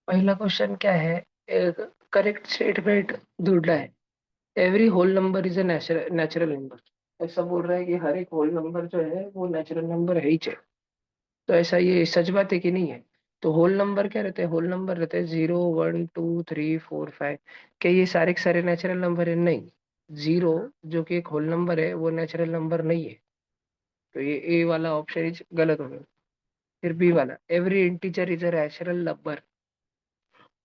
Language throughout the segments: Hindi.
पहला क्वेश्चन क्या है? एक करेक्ट स्टेटमेंट ढूंढना है। Every whole number is a natural number. ऐसा बोल रहा है कि हर एक होल नंबर जो है वो नेचुरल नंबर है ही चाहिए। तो ऐसा ये सच बात है कि नहीं है? तो होल नंबर क्या रहते हैं? होल नंबर रहते हैं 0 1 2 3 4 5। क्या ये सारे के सारे नेचुरल नंबर है? नहीं। जीरो जो कि एक होल नंबर है वो नेचुरल नंबर नहीं है। तो ये ए वाला ऑप्शन इज गलत हो गया। फिर बी वाला, every integer is a rational number.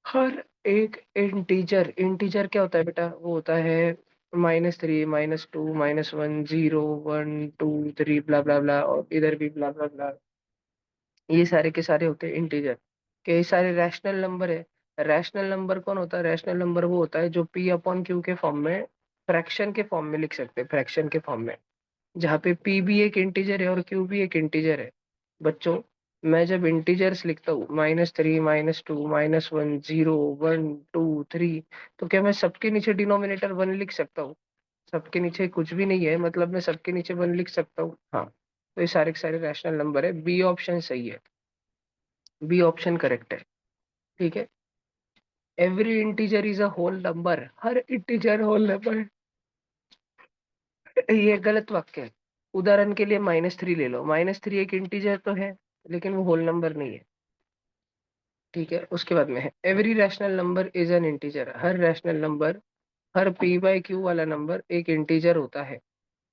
हर एक इंटीजर, इंटीजर क्या होता है बेटा? वो होता है -3 -2 -1 0 1 2 3 ब्ला ब्ला ब्ला, और इधर भी ब्ला ब्ला ब्ला। ये सारे के सारे होते हैं इंटीजर। के ये सारे रैशनल नंबर है। रैशनल नंबर कौन होता है? रैशनल नंबर वो होता है जो पी अपॉन क्यू के फॉर्म में, फ्रैक्शन के फॉर्म में लिख सकते हैं, फ्रैक्शन के फॉर्म में। जहाँ पे पी भी एक इंटीजर है और क्यू भी एक इंटीजर है। बच्चों, मैं जब इंटीजर्स लिखता हूँ -3 -2 -1 0 1 2 3, तो क्या मैं सबके नीचे डिनोमिनेटर वन लिख सकता हूँ? सबके नीचे कुछ भी नहीं है, मतलब मैं सबके नीचे वन लिख सकता हूँ, हाँ। तो ये सारे के सारे रैशनल नंबर है। बी ऑप्शन सही है। बी ऑप्शन करेक्ट है। ठीक है। Every integer is a whole number. हर इंटीजर होल नंबर। ये गलत वाक्य है। उदाहरण के लिए -3 ले लो। -3 एक इंटीजर तो है, लेकिन वो होल नंबर नहीं है। ठीक है। उसके बाद में है, every rational number is an integer. Her rational number, her P by Q वाला नंबर एक इंटीजर होता है।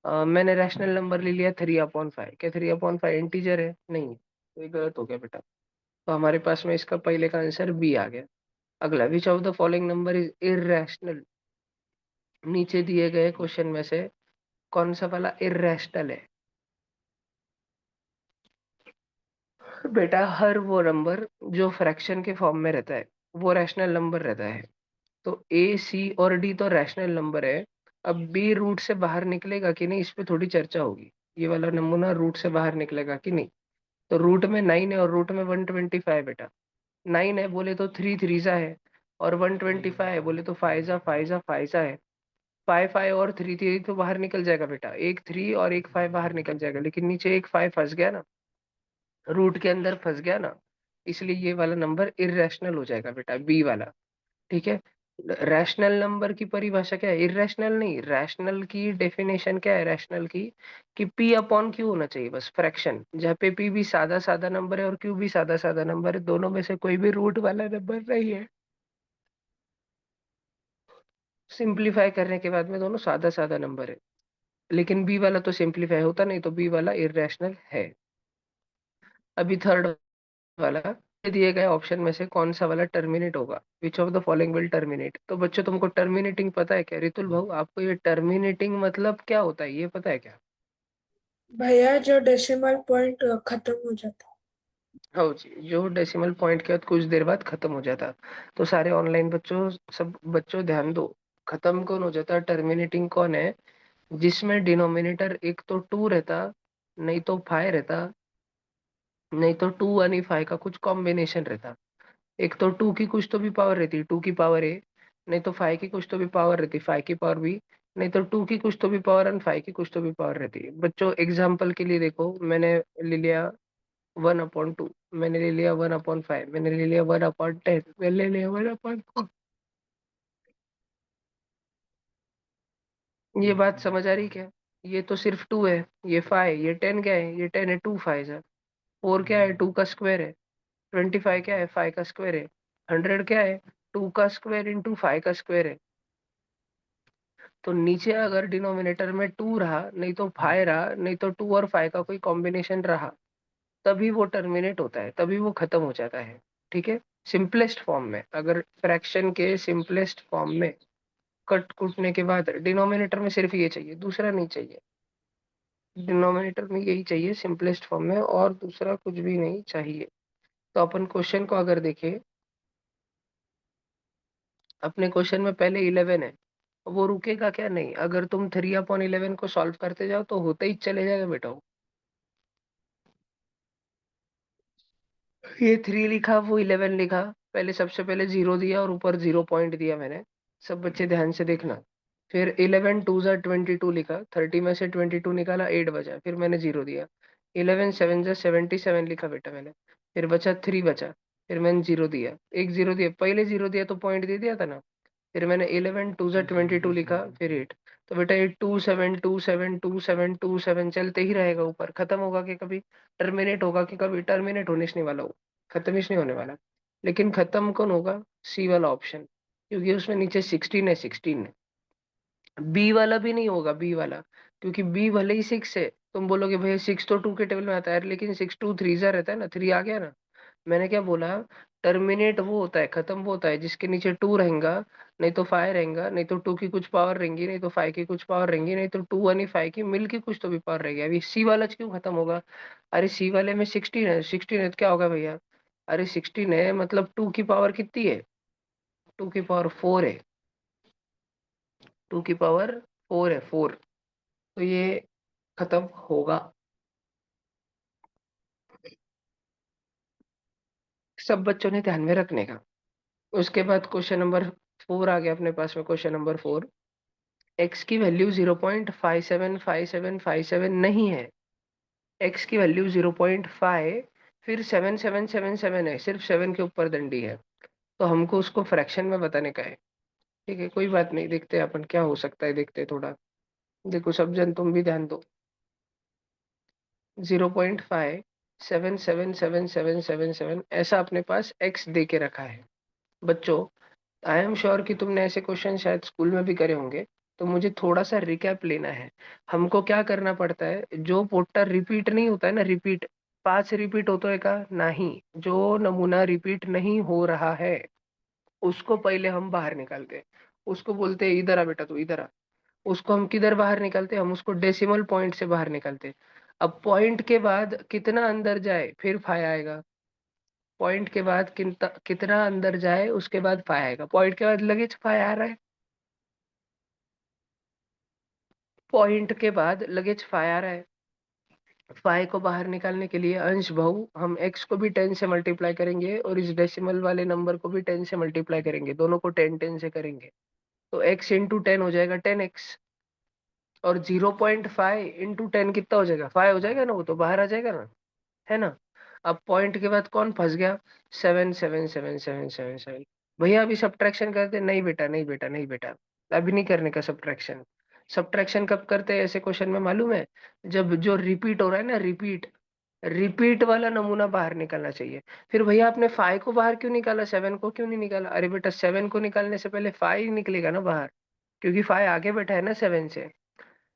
मैंने रैशनल नंबर ले लिया 3/5। क्या 3/5 इंटीजर है? नहीं। तो ये गलत हो गया बेटा। तो हमारे पास में इसका पहले का आंसर बी आ गया। अगला, which of the following number is irrational? नीचे दिए गए क्वेश्चन में से कौन सा वाला इररेशनल है? बेटा, हर वो नंबर जो फ्रैक्शन के फॉर्म में रहता है वो रैशनल नंबर रहता है। तो ए सी और डी तो रैशनल नंबर है। अब बी रूट से बाहर निकलेगा कि नहीं, इस पे थोड़ी चर्चा होगी। ये वाला नमूना रूट से बाहर निकलेगा कि नहीं? तो रूट में 9 है और रूट में 125 बेटा। 9 है बोले तो 3 3 है, और 125 है बोले तो 5 है। 5 और 3 3 तो बाहर निकल जाएगा बेटा। एक 3 और एक 5 बाहर निकल जाएगा, लेकिन नीचे एक 5 फंस गया ना, रूट के अंदर फंस गया ना। इसलिए ये वाला नंबर इररेशनल हो जाएगा बेटा, बी वाला। ठीक है। रैशनल नंबर की परिभाषा क्या है? इररेशनल नहीं, रैशनल की डेफिनेशन क्या है रैशनल की? कि पी अपॉन क्यू होना चाहिए, बस फ्रैक्शन, जहाँ पे पी भी सादा सादा नंबर है और क्यू भी सादा सादा नंबर है, दोनों में से कोई भी रूट वाला नंबर नहीं है। सिंप्लीफाई करने के बाद में दोनों सादा सादा नंबर है। लेकिन बी वाला तो सिंप्लीफाई होता नहीं, तो बी वाला इररेशनल है। अभी थर्ड वाला, दिए गए ऑप्शन में से कौन सा वाला टर्मिनेट होगा? Which of the following will terminate? तो बच्चों, तुमको टर्मिनेटिंग पता है क्या? रितुल भाऊ, आपको ये टर्मिनेटिंग मतलब क्या होता है, ये पता है क्या? भैया जो डेसिमल पॉइंट खत्म हो जाता। हाँ जी, जो डेसिमल पॉइंट के बाद कुछ देर बाद खत्म हो जाता। तो सारे ऑनलाइन बच्चों, सब बच्चों ध्यान दो। खत्म कौन हो जाता? टर्मिनेटिंग कौन है? जिसमें डिनोमिनेटर एक तो टू रहता, नहीं तो फाइव रहता, नहीं तो टू यानी फाइव का कुछ कॉम्बिनेशन रहता। एक तो टू की कुछ तो भी पावर रहती, टू की पावर ए, नहीं तो फाइव की कुछ तो भी पावर रहती, फाइव की पावर बी, नहीं तो टू की कुछ तो भी पावर एंड फाइव की कुछ तो भी पावर रहती है। बच्चों, एग्जाम्पल के लिए देखो, मैंने ले लिया 1/2, मैंने ले लिया 1/5, मैंने ले लिया 1/10, मैंने ले लिया 1/4। ये बात समझ आ रही क्या? ये तो सिर्फ टू है, ये फाइव, ये टेन क्या है? ये टेन है, टू फाइव है। फोर क्या है? टू का स्क्वायर है। 25 क्या है? फाइव का स्क्वायर है। 100 क्या है? टू का स्क्वायर इंटू फाइव का स्क्वायर है। तो नीचे अगर डिनोमिनेटर में टू रहा, नहीं तो फाइव रहा, नहीं तो टू और फाइव का कोई कॉम्बिनेशन रहा, तभी वो टर्मिनेट होता है, तभी वो खत्म हो जाता है। ठीक है। सिंपलेस्ट फॉर्म में, अगर फ्रैक्शन के सिंपलेस्ट फॉर्म में कट कूटने के बाद डिनोमिनेटर में सिर्फ ये चाहिए, दूसरा नहीं चाहिए। डिनोमिनेटर में यही चाहिए सिंपलेस्ट फॉर्म में, और दूसरा कुछ भी नहीं चाहिए। तो अपन क्वेश्चन को अगर देखें, अपने क्वेश्चन में पहले 11 है, वो रुकेगा क्या? नहीं। अगर तुम 3/11 को सॉल्व करते जाओ तो होते ही चले जाएगा बेटा वो। ये 3 लिखा, वो 11 लिखा। पहले सबसे पहले जीरो दिया और ऊपर 0 पॉइंट दिया मैंने। सब बच्चे ध्यान से देखना। फिर 11 2 जा 22 लिखा, 30 में से 22 निकाला, 8 बचा, फिर मैंने जीरो दिया। 11 7 जा 77 लिखा बेटा मैंने, फिर बचा 3 बचा। फिर मैंने जीरो दिया, एक जीरो दिया, पहले जीरो दिया तो पॉइंट दे दिया था ना। फिर मैंने 11 टू ज़ा 22 लिखा, फिर 8। तो बेटा ये 27 चलते ही रहेगा, ऊपर खत्म होगा कि कभी टर्मिनेट होगा कि कभी टर्मिनेट होने से नहीं वाला हो, खत्म ही नहीं होने वाला। लेकिन खत्म कौन होगा? सी वाला ऑप्शन, क्योंकि उसमें नीचे 16 है, 16 है। बी वाला भी नहीं होगा, बी वाला, क्योंकि बी भले ही 6 है। तुम बोलोगे भैया 6 तो 2 के टेबल में आता है, लेकिन 6 2 3 जा रहता है ना, 3 आ गया ना। मैंने क्या बोला? टर्मिनेट वो होता है, खत्म वो होता है जिसके नीचे 2 रहेगा, नहीं तो 5 रहेगा, नहीं तो 2 की कुछ पावर रहेंगी, नहीं तो 5 की कुछ पावर रहेंगी, नहीं तो 2 यानी 5 की मिल की कुछ तो भी पावर रहेगी। अभी सी वाला क्यों खत्म होगा? अरे सी वाले में 16 है, 16 है तो क्या होगा भैया? अरे 16 है मतलब 2 की पावर कितनी है? 2 की पावर 4 है, 2 की पावर 4 है, 4। तो ये खत्म होगा। सब बच्चों ने ध्यान में रखने का। उसके बाद क्वेश्चन नंबर 4 आ गया अपने पास में, क्वेश्चन नंबर 4। एक्स की वैल्यू 0.575757 नहीं है, एक्स की वैल्यू 0.5 फिर 7777 है, सिर्फ 7 के ऊपर दंडी है। तो हमको उसको फ्रैक्शन में बताने का है। ठीक है, कोई बात नहीं, देखते हैं अपन क्या हो सकता है, देखते हैं थोड़ा। देखो सब जन तुम भी ध्यान दो। 0.5 777777 ऐसा अपने पास एक्स दे के रखा है। बच्चों, आई एम श्योर कि तुमने ऐसे क्वेश्चन शायद स्कूल में भी करे होंगे। तो मुझे थोड़ा सा रिकैप लेना है। हमको क्या करना पड़ता है? जो पोर्टर रिपीट नहीं होता है ना, रिपीट, 5 रिपीट होता है का नहीं, जो नमूना रिपीट नहीं हो रहा है उसको पहले हम बाहर निकालते हैं। उसको बोलते हैं इधर आ बेटा, तू इधर आ। उसको हम किधर बाहर निकालते हैं? हम उसको डेसिमल पॉइंट से बाहर निकालते हैं। अब पॉइंट के बाद कितना अंदर जाए फिर फाइ आएगा। पॉइंट के बाद कितना अंदर जाए उसके बाद फाइ आएगा। पॉइंट के बाद लगेज फाइ आ रहा है, पॉइंट के बाद लगेज फाइ आ रहा है। फाइ को बाहर निकालने के लिए अंश बहु हम एक्स को भी 10 से मल्टीप्लाई करेंगे और इस डेसिमल वाले नंबर को भी 10 से मल्टीप्लाई करेंगे, दोनों को 10 10 से करेंगे। तो x इंटू 10 हो जाएगा 10x। और 0.5 इंटू 10 कितना हो जाएगा? 5 हो जाएगा ना, वो तो बाहर आ जाएगा ना, है ना। अब पॉइंट के बाद कौन फंस गया? 7 7 7 7 7 7। भैया अभी सब्ट्रैक्शन करते? नहीं बेटा, नहीं बेटा, नहीं बेटा, अभी नहीं करने का सब्ट्रैक्शन। सब्ट्रैक्शन कब करते हैं ऐसे क्वेश्चन में मालूम है? जब जो रिपीट हो रहा है ना, रिपीट, रिपीट वाला नमूना बाहर निकालना चाहिए। फिर भैया आपने 5 को बाहर क्यों निकाला, 7 को क्यों नहीं निकाला? अरे बेटा 7 को निकालने से पहले 5 निकलेगा ना बाहर, क्योंकि 5 आगे बैठा है ना 7 से।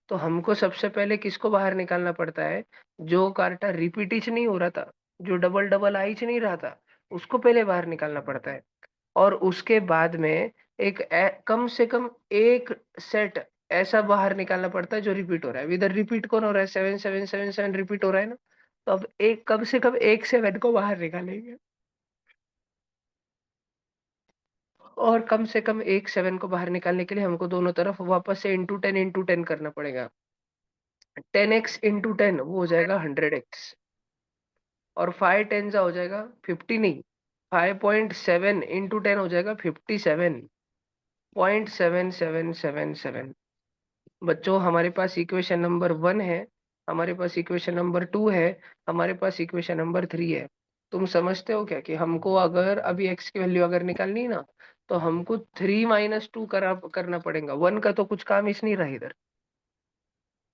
तो हमको सबसे पहले किसको बाहर निकालना पड़ता है? जो कार्टा रिपीटिच नहीं हो रहा था, जो डबल डबल आइच नहीं रहा था, उसको पहले बाहर निकालना पड़ता है। और उसके बाद में कम से कम एक सेट ऐसा बाहर निकालना पड़ता है जो रिपीट हो रहा है। इधर रिपीट कौन हो रहा है? 7777 रिपीट हो रहा है ना। तो अब एक कम से कम एक 7 को बाहर निकालेंगे, और कम से कम एक 7 को बाहर निकालने के लिए हमको दोनों तरफ वापस से इंटू 10 करना पड़ेगा। 10x इंटू 10 वो हो जाएगा 100x। और 5 10 हो जाएगा 50, नहीं, 5.7 इंटू 10 हो जाएगा 57.7777। बच्चों हमारे पास इक्वेशन नंबर 1 है, हमारे पास इक्वेशन नंबर 2 है, हमारे पास इक्वेशन नंबर 3 है। तुम समझते हो क्या कि हमको अगर अभी x की वैल्यू अगर निकालनी है ना, तो हमको 3 - 2 करना पड़ेगा। 1 का तो कुछ काम इस नहीं रहा इधर,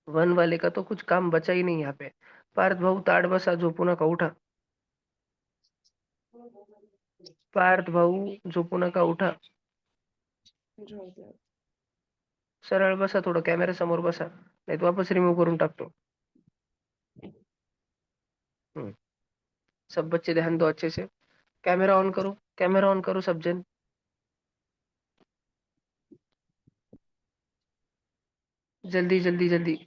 1 वाले का तो कुछ काम बचा ही नहीं यहाँ पे। पार्थ भाऊ ताड़ बसा झोपू नका उठा, पार्थ भाऊ झोपू नका उठा, जाऊ द्या. सरळ बसा, थोडं कॅमेरा समोर बसा, नाही तर वापस रिमूव्ह करून टाकतो। हम्म, सब बच्चे ध्यान दो अच्छे से। कैमरा ऑन करो, कैमरा ऑन करो सब जन। जल्दी जल्दी जल्दी।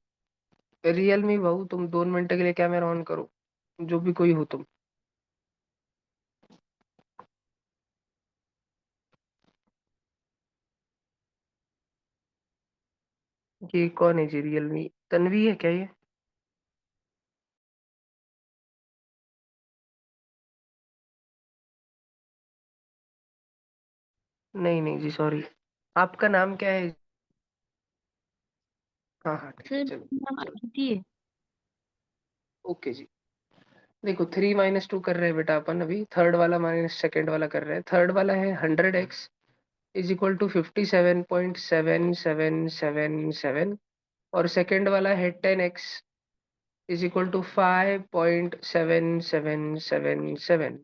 रियलमी भाऊ तुम 2 मिनट के लिए कैमरा ऑन करो, जो भी कोई हो तुम। ये कौन है जी? रियलमी तन्वी है क्या ये? नहीं नहीं जी, सॉरी। आपका नाम क्या है? हाँ हाँ ठीक है, सर चलो नाम चलो, अदिति है। ओके जी। देखो 3 - 2 कर रहे हैं बेटा अपन, अभी थर्ड वाला माइनस सेकेंड वाला कर रहे हैं। थर्ड वाला है 100x इज इक्वल टू 57.7777, और सेकेंड वाला है 10x इज इक्वल टू 5.7777।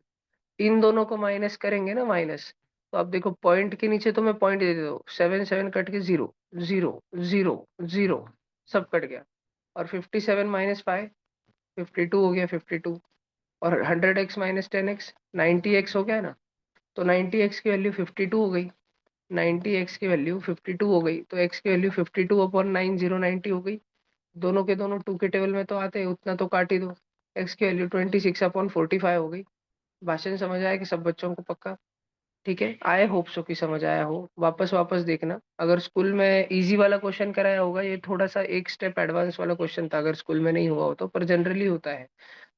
इन दोनों को माइनस करेंगे ना, माइनस, तो अब देखो पॉइंट के नीचे तो मैं पॉइंट दे दो, 7 7 कट के 0 0 0 0, सब कट गया। और 57 - 5, 52 हो गया, 52। और 100x - 10x 90x हो गया ना, तो 90x की वैल्यू 52 हो गई, 90x की वैल्यू 52 हो गई, तो x की वैल्यू 52/9, 090 हो गई। दोनों के दोनों टू के टेबल में तो आते हैं, उतना तो काट ही दो। x की वैल्यू 26/45 हो गई। भाषण समझ आया कि सब बच्चों को पक्का? ठीक है, आई होप सो कि समझ आया हो। वापस वापस देखना, अगर स्कूल में इजी वाला क्वेश्चन कराया होगा, ये थोड़ा सा एक स्टेप एडवांस वाला क्वेश्चन था, अगर स्कूल में नहीं हुआ हो तो, पर जनरली होता है।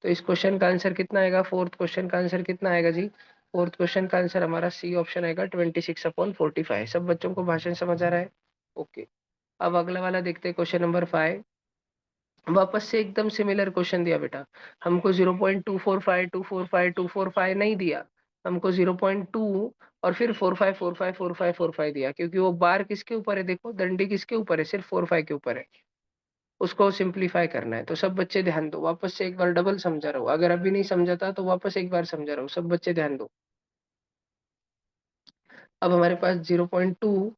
तो इस क्वेश्चन का आंसर कितना आएगा? फोर्थ क्वेश्चन का आंसर कितना आएगा जी? फोर्थ क्वेश्चन का आंसर हमारा सी ऑप्शन आएगा, 26/45। सब बच्चों को भाषण समझ आ रहा है? ओके। अब अगला वाला देखते हैं, क्वेश्चन नंबर 5। वापस से एकदम सिमिलर क्वेश्चन दिया बेटा। हमको 0.245 नहीं दिया, हमको 0.2 और फिर 45 45 45 दिया, क्योंकि वो बार किसके ऊपर है? देखो डंडी किसके ऊपर है? सिर्फ 45 के ऊपर है। उसको सिंप्लीफाई करना है। तो सब बच्चे ध्यान दो, वापस से एक बार डबल समझा रहा हूँ, अगर अभी नहीं समझाता तो वापस एक बार समझा रहा हूँ, सब बच्चे ध्यान दो। अब हमारे पास 0.2,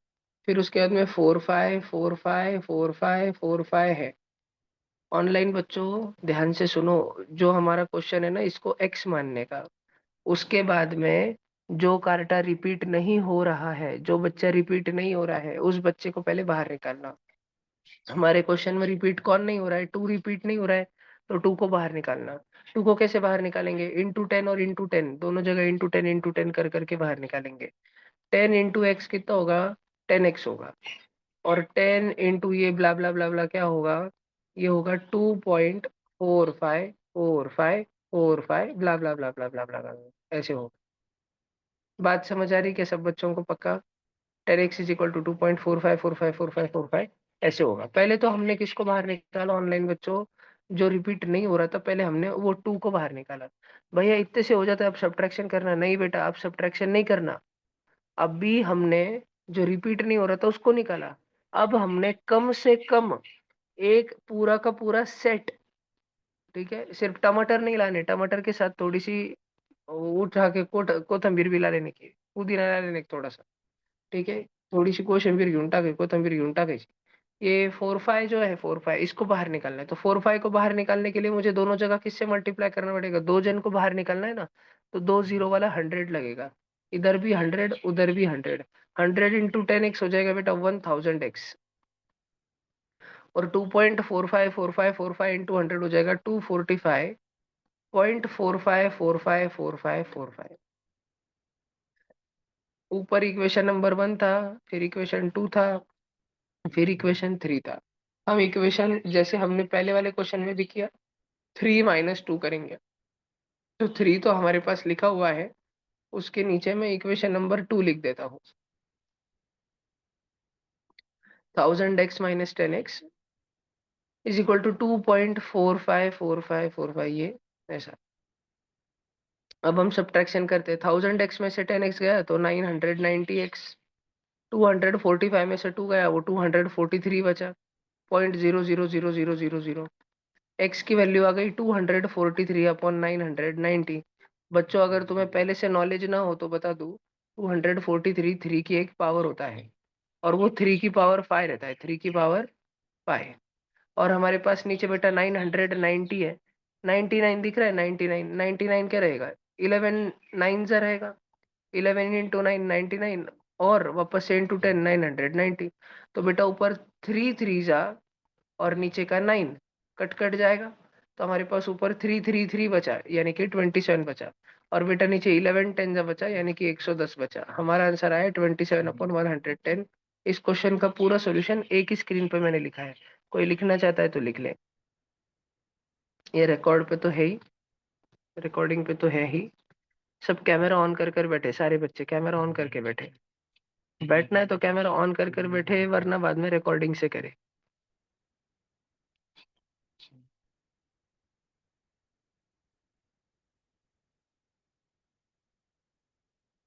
फिर उसके बाद में 45 45 45 45 है। ऑनलाइन बच्चों ध्यान से सुनो, जो हमारा क्वेश्चन है ना, इसको एक्स मानने का। उसके बाद में जो कार्टा रिपीट नहीं हो रहा है, जो बच्चा रिपीट नहीं हो रहा है, उस बच्चे को पहले बाहर निकालना। हमारे क्वेश्चन में रिपीट कौन नहीं हो रहा है? 2 रिपीट नहीं हो रहा है, तो 2 को बाहर निकालना। 2 को कैसे बाहर निकालेंगे? *10 और *10, दोनों जगह *10 कर करके बाहर निकालेंगे। 10 × x कितना होगा? 10x होगा। और 10 ये ब्ला ब्ला ब्ला ब्ला क्या होगा? ये होगा 2.454545 ब्ला ब्ला ब्ला ब्ला ब्ला ब्ला ब्ला, ऐसे होगा। बात समझ आ रही क्या सब बच्चों को पक्का? 10x इज इक्वल टू 2.45454545, ऐसे होगा। पहले तो हमने किसको बाहर निकाला ऑनलाइन बच्चों? जो रिपीट नहीं हो रहा था, पहले हमने वो 2 को बाहर निकाला। भैया इतने से हो जाता है, अब सब्ट्रैक्शन करना? नहीं बेटा, अब सब्ट्रैक्शन नहीं करना। अभी हमने जो रिपीट नहीं हो रहा था उसको निकाला। अब हमने कम से कम एक पूरा का पूरा सेट, ठीक है, सिर्फ टमाटर नहीं लाने, टमाटर के साथ थोड़ी सी उठा के कोथंबीर भी ला लेने की, पुदीना ला लेने की थोड़ा सा, ठीक है, थोड़ी सी कोशिम्बीर घेऊन टाके, कोथंबीर घेऊन टाकायची। ये 4 5 जो है, 4 5 इसको बाहर निकालना है। तो 4 5 को बाहर निकालने के लिए मुझे दोनों जगह किससे मल्टीप्लाई करना पड़ेगा? 2 जन को बाहर निकालना है ना, तो 2 0 वाला 100 लगेगा। इधर भी 100, उधर भी 100। 100 × 10x हो जाएगा बेटा 1000x। और 2.454545 हो जाएगा 245.45454545। ऊपर इक्वेशन नंबर 1 था, फिर इक्वेशन 2 था, फिर इक्वेशन 3 था। हम इक्वेशन जैसे हमने पहले वाले क्वेश्चन में भी किया, 3 - 2 करेंगे। तो 3 तो हमारे पास लिखा हुआ है, उसके नीचे मैं इक्वेशन नंबर 2 लिख देता हूँ। 1000x - 10x is equal to 2.454545, ये ऐसा। अब हम सब्ट्रैक्शन करते हैं, 1000x में से 10x गया तो 990x, 245 में से 2 गया वो 243 बचा, 0.000000। एक्स की वैल्यू आ गई 243/990। बच्चों अगर तुम्हें पहले से नॉलेज ना हो तो बता दूं, 243 3 की एक पावर होता है, और वो 3 की पावर 5 रहता है, 3 की पावर 5। और हमारे पास नीचे बेटा 990 है, 99 दिख रहा है, 99 99 क्या रहेगा? 11 9 जा रहेगा, 11 × 9 99, और वापस से इंटू 10 990। तो बेटा ऊपर 3 3 जा और नीचे का 9 कट कट जाएगा, तो हमारे पास ऊपर 3 3 3 बचा, यानी कि 27 बचा। और बेटा नीचे 11 10 जा बचा, यानी कि 110 बचा। हमारा आंसर आया 27/110। इस क्वेश्चन का पूरा सॉल्यूशन एक ही स्क्रीन पे मैंने लिखा है, कोई लिखना चाहता है तो लिख ले। ये रिकॉर्ड पे तो है ही, रिकॉर्डिंग पे तो है ही। सब कैमरा ऑन कर कर बैठे, सारे बच्चे कैमरा ऑन करके बैठे। बैठना है तो कैमरा ऑन कर कर बैठे, वरना बाद में रिकॉर्डिंग से करे।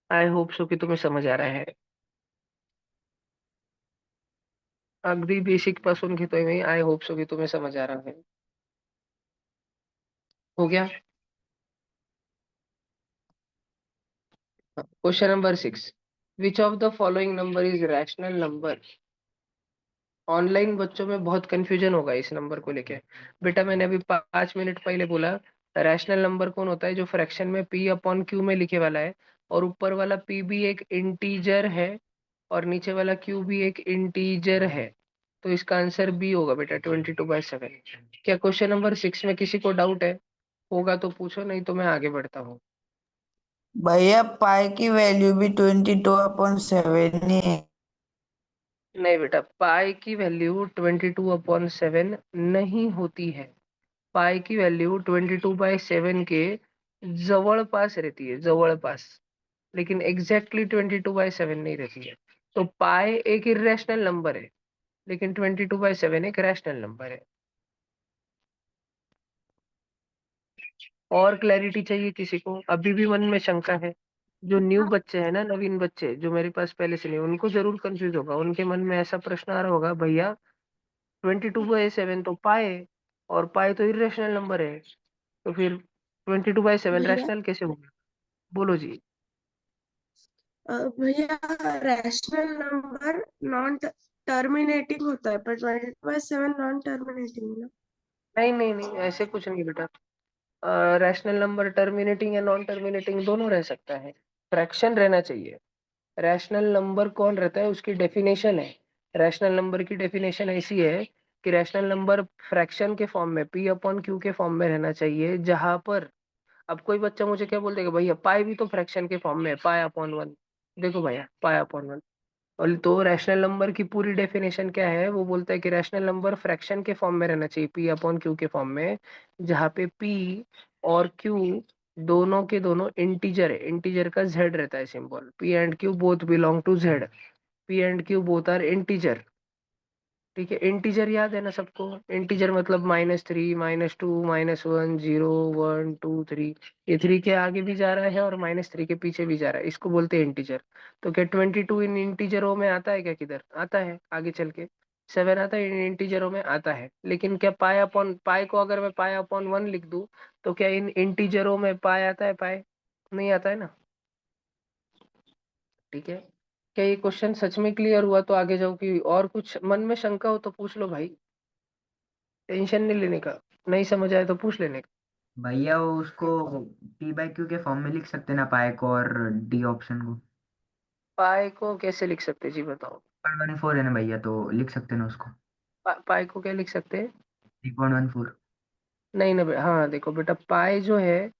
आई होप सो कि तुम्हें समझ आ रहा है. अगदी बेसिक पासून घेतोय मी. आय होप सो की तुम्हें समझ आ रहा है. हो गया. Question number 6. Which of the following number is rational number? Online बच्चों में बहुत कंफ्यूजन होगा इस नंबर को लेके. बेटा मैंने अभी 5 मिनट पहले बोला, रैशनल नंबर कौन होता है? जो फ्रैक्शन में पी अपॉन क्यू में लिखे वाला है, और ऊपर वाला पी भी एक इंटीजर है, और नीचे वाला क्यू भी एक इंटीजर है. तो इसका आंसर बी होगा बेटा, 22/7. क्या क्वेश्चन नंबर 6 में किसी को डाउट है? होगा तो पूछो, नहीं तो मैं आगे बढ़ता हूँ. भैया पाई की वैल्यू भी 22/7 ही है। नहीं बेटा, पाई की वैल्यू 22/7 नहीं होती है. पाई की वैल्यू 22/7 के जवळपास रहती है, जवळपास. लेकिन एग्जैक्टली 22/7 नहीं रहती है. तो पाई एक इरेशनल नंबर है, लेकिन 22/7 एक रैशनल नंबर है. और क्लैरिटी चाहिए किसी को? अभी भी मन में शंका है? जो न्यू बच्चे हैं ना, नवीन बच्चे जो मेरे पास पहले से नहीं, उनको जरूर कंफ्यूज होगा. उनके मन में ऐसा प्रश्न आ रहा होगा, भैया 22/7 तो पाए, और पाए तो इरेशनल नंबर है, तो फिर 22/7 भैया रैशनल कैसे होगा? बोलो जी. भैया रैशनल नंबर नॉन टर्मिनेटिंग होता है, पर 22/7 नॉन टर्मिनेटिंग है ना? नहीं नहीं नहीं, ऐसे कुछ नहीं बेटा. रैशनल नंबर टर्मिनेटिंग या नॉन टर्मिनेटिंग दोनों रह सकता है. फ्रैक्शन रहना चाहिए. रैशनल नंबर कौन रहता है, उसकी डेफिनेशन है. रैशनल नंबर की डेफिनेशन ऐसी है कि रैशनल नंबर फ्रैक्शन के फॉर्म में, पी अपॉन क्यू के फॉर्म में रहना चाहिए, जहां पर. अब कोई बच्चा मुझे क्या बोल देगा, भैया पाई भी तो फ्रैक्शन के फॉर्म में है, पाई अपॉन 1. देखो भैया, पाई अपॉन 1. और तो रैशनल नंबर की पूरी डेफिनेशन क्या है? वो बोलता है कि रैशनल नंबर फ्रैक्शन के फॉर्म में रहना चाहिए, पी अपॉन क्यू के फॉर्म में, जहाँ पे पी और क्यू दोनों के दोनों इंटीजर है. इंटीजर का जेड रहता है symbol. P and Q both belong to Z. P and Q both are integer. ठीक है, इंटीजर याद है ना सबको? इंटीजर मतलब -3, -2, -1, 0, 1, 2, 3. ये 3 के आगे भी जा रहा है और -3 के पीछे भी जा रहा है, इसको बोलते हैं इंटीजर. तो क्या 22 इन इंटीजरों में आता है? क्या किधर आता है आगे चल के? 7 आता है इन इंटीजरों में, आता है. लेकिन क्या पाई अपॉन पाई को अगर मैं पाई अपॉन 1 लिख दूं, तो क्या इन इंटीजरों में पाई आता है? पाई नहीं आता है ना. ठीक है. क्या ये क्वेश्चन सच में क्लियर हुआ? तो आगे जाओ, कि और कुछ मन में शंका हो तो पूछ लो भाई. टेंशन नहीं लेने का. नहीं समझ आए तो पूछ लेने का. भैया वो उसको P/Q के फॉर्म में लिख सकते ना, पाई को और डी ऑप्शन को. पाई को कैसे लिख सकते जी, बताओ. 3.14 है ना भैया, तो लिख सकते ना उसको. पाई को क्या लिख सकते हैं? 3.14. नहीं ना हाँ देखो बेटा, पाई जो है,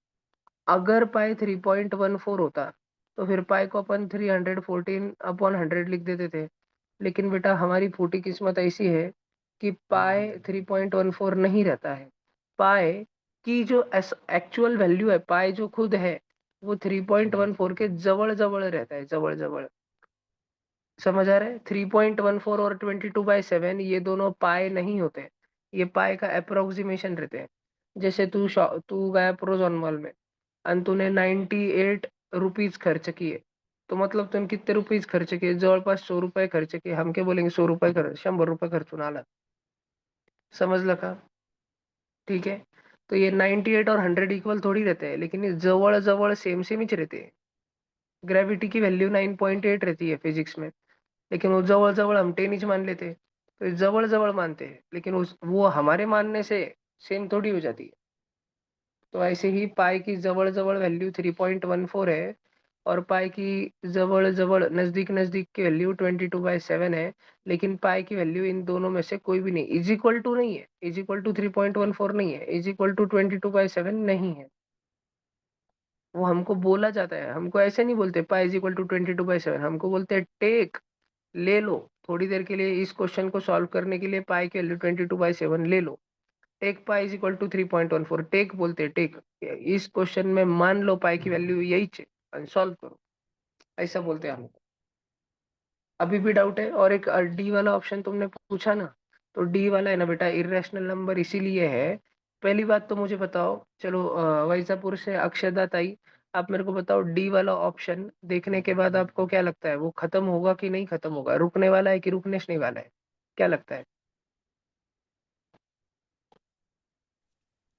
अगर पाई 3.14 होता, तो फिर पाई को अपन 314/100 लिख देते थे. लेकिन बेटा हमारी फूटी किस्मत ऐसी है कि पाई 3.14 नहीं रहता है. पाई की जो एक्चुअल वैल्यू है, पाई जो खुद है, वो 3.14 के जवळ जवळ रहता है, जवळ जवळ. समझ आ रहा है? 3.14 और 22/7 ये दोनों पाए नहीं होते. ये पाए का अप्रोक्सीमेशन रहते हैं. जैसे तू गया प्रोजॉन मॉल में, आणि तूने 98 रुपीज खर्च किए. तो मतलब तूने कितने रुपीज खर्च किए? जवळपास 100 रुपये खर्च किए. हम क्या बोलेंगे, 100 रुपये खर्च, 100 रुपये खर्चून आला. समजलं का? ठीक है. तो ये 98 और 100 इक्वल थोड़ी रहते हैं, लेकिन ये जवळ जवळ सेम सेम ही रहते हैं. ग्रेविटी की वैल्यू 9.8 रहती है फिजिक्स में, लेकिन वो जवळ जवळ हम 10 इंच मान लेते हैं. तो ये जवळ जवळ मानते हैं, लेकिन उस वो हमारे मानने से सेम थोड़ी हो जाती है. तो ऐसे ही पाई की जवळ जवळ वैल्यू 3.14 है, और पाई की जवळ जवळ नजदीक नजदीक की वैल्यू 22/7 है. लेकिन पाई की वैल्यू इन दोनों में से कोई भी नहीं, इज इक्वल टू नहीं है, इज इक्वल टू 3.14 नहीं है, इज इक्वल टू 22/7 नहीं है. वो हमको बोला जाता है, हमको ऐसे नहीं बोलते पाई इज इक्वल टू 22/7, हमको बोलते हैं टेक, ले लो. थोड़ी देर के लिए इस क्वेश्चन को सॉल्व करने के लिए पाई की वैल्यू 22/7 ले लो. Take pi is equal to 3.14, take बोलते हैं, टेक. इस क्वेश्चन में मान लो पाई की वैल्यू यही है, सॉल्व करो, ऐसा बोलते हैं हम. अभी भी डाउट है? और एक डी वाला ऑप्शन तुमने पूछा ना, तो डी वाला है ना बेटा, इरेशनल नंबर इसीलिए है. पहली बात तो मुझे बताओ, चलो वैजापुर से अक्षदा ताई, आप मेरे को बताओ, डी वाला ऑप्शन देखने के बाद आपको क्या लगता है, वो खत्म होगा कि नहीं खत्म होगा, रुकने वाला है कि रुकने नहीं वाला है, क्या लगता है?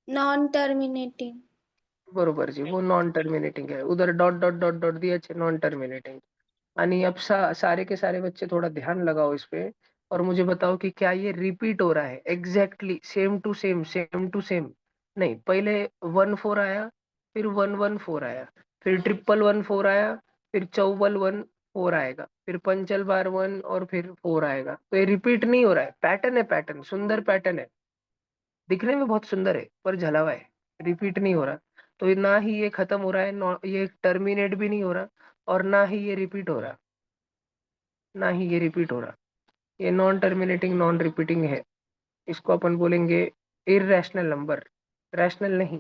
Non terminating. बरोबर जी, वो नॉन टर्मिनेटिंग है, उधर डॉट डॉट डॉट डॉट दिया छे, नॉन टर्मिनेटिंग। आणि अब सारे के सारे बच्चे थोड़ा ध्यान लगाओ इस पे, और मुझे बताओ कि क्या ये रिपीट हो रहा है exactly same to same, same to same? नहीं, पहले 1 4 आया, फिर 1 1 4 आया, फिर 1 1 1 4 आया, फिर 4 1 1 4 आएगा, फिर पंचल बार 1 और फिर 4 आएगा। तो ये रिपीट नहीं हो रहा है, पैटर्न है, पैटर्न सुंदर पैटर्न है, दिखने में बहुत सुंदर है पर झलावा है, रिपीट नहीं हो रहा। तो ये ना ही ये खत्म हो रहा है, ये टर्मिनेट भी नहीं हो रहा, और ना ही ये रिपीट हो रहा, ना ही ये रिपीट हो रहा। ये नॉन टर्मिनेटिंग नॉन रिपीटिंग है, इसको अपन बोलेंगे इररेशनल नंबर, रैशनल नहीं,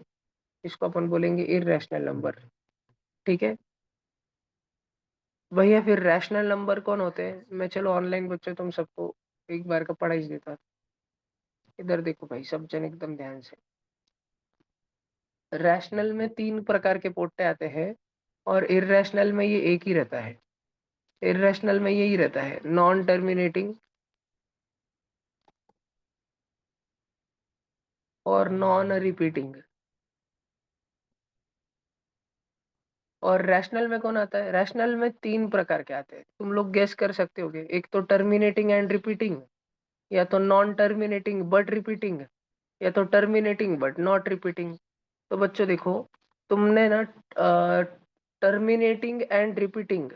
इसको अपन बोलेंगे इररेशनल नंबर। ठीक है भैया, फिर रैशनल नंबर कौन होते हैं? मैं चलो ऑनलाइन बच्चों तुम सबको एक बार का पढ़ाई देता। इधर देखो भाई सब जन एकदम ध्यान से, रैशनल में 3 प्रकार के पोट्टे आते हैं, और इररेशनल में ये एक ही रहता है। इररेशनल में यही रहता है, नॉन टर्मिनेटिंग और नॉन रिपीटिंग। और रैशनल में कौन आता है? रैशनल में 3 प्रकार के आते हैं, तुम लोग गेस कर सकते होगे, एक तो टर्मिनेटिंग एंड रिपीटिंग, या तो नॉन टर्मिनेटिंग बट रिपीटिंग, या तो टर्मिनेटिंग बट नॉट रिपीटिंग। तो बच्चों देखो, तुमने ना टर्मिनेटिंग एंड रिपीटिंग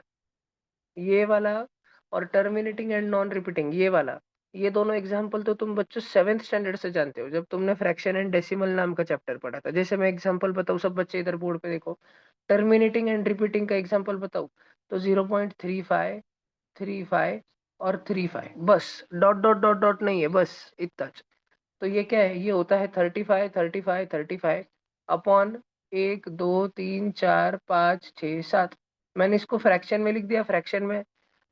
ये वाला, और टर्मिनेटिंग एंड नॉन रिपीटिंग ये वाला, ये दोनों एग्जाम्पल तो तुम बच्चों 7th स्टैंडर्ड से जानते हो, जब तुमने फ्रैक्शन एंड डेसिमल नाम का चैप्टर पढ़ा था। जैसे मैं एग्जाम्पल बताऊँ, सब बच्चे इधर बोर्ड पे देखो, टर्मिनेटिंग एंड रिपीटिंग का एग्जाम्पल बताऊँ तो 0.35 35 और 35, बस डॉट डॉट डॉट डॉट नहीं है, बस इतना। तो ये क्या है? ये होता है 35 35 35 अपॉन 1 2 3 4 5 6 7। मैंने इसको फ्रैक्शन में लिख दिया, फ्रैक्शन में।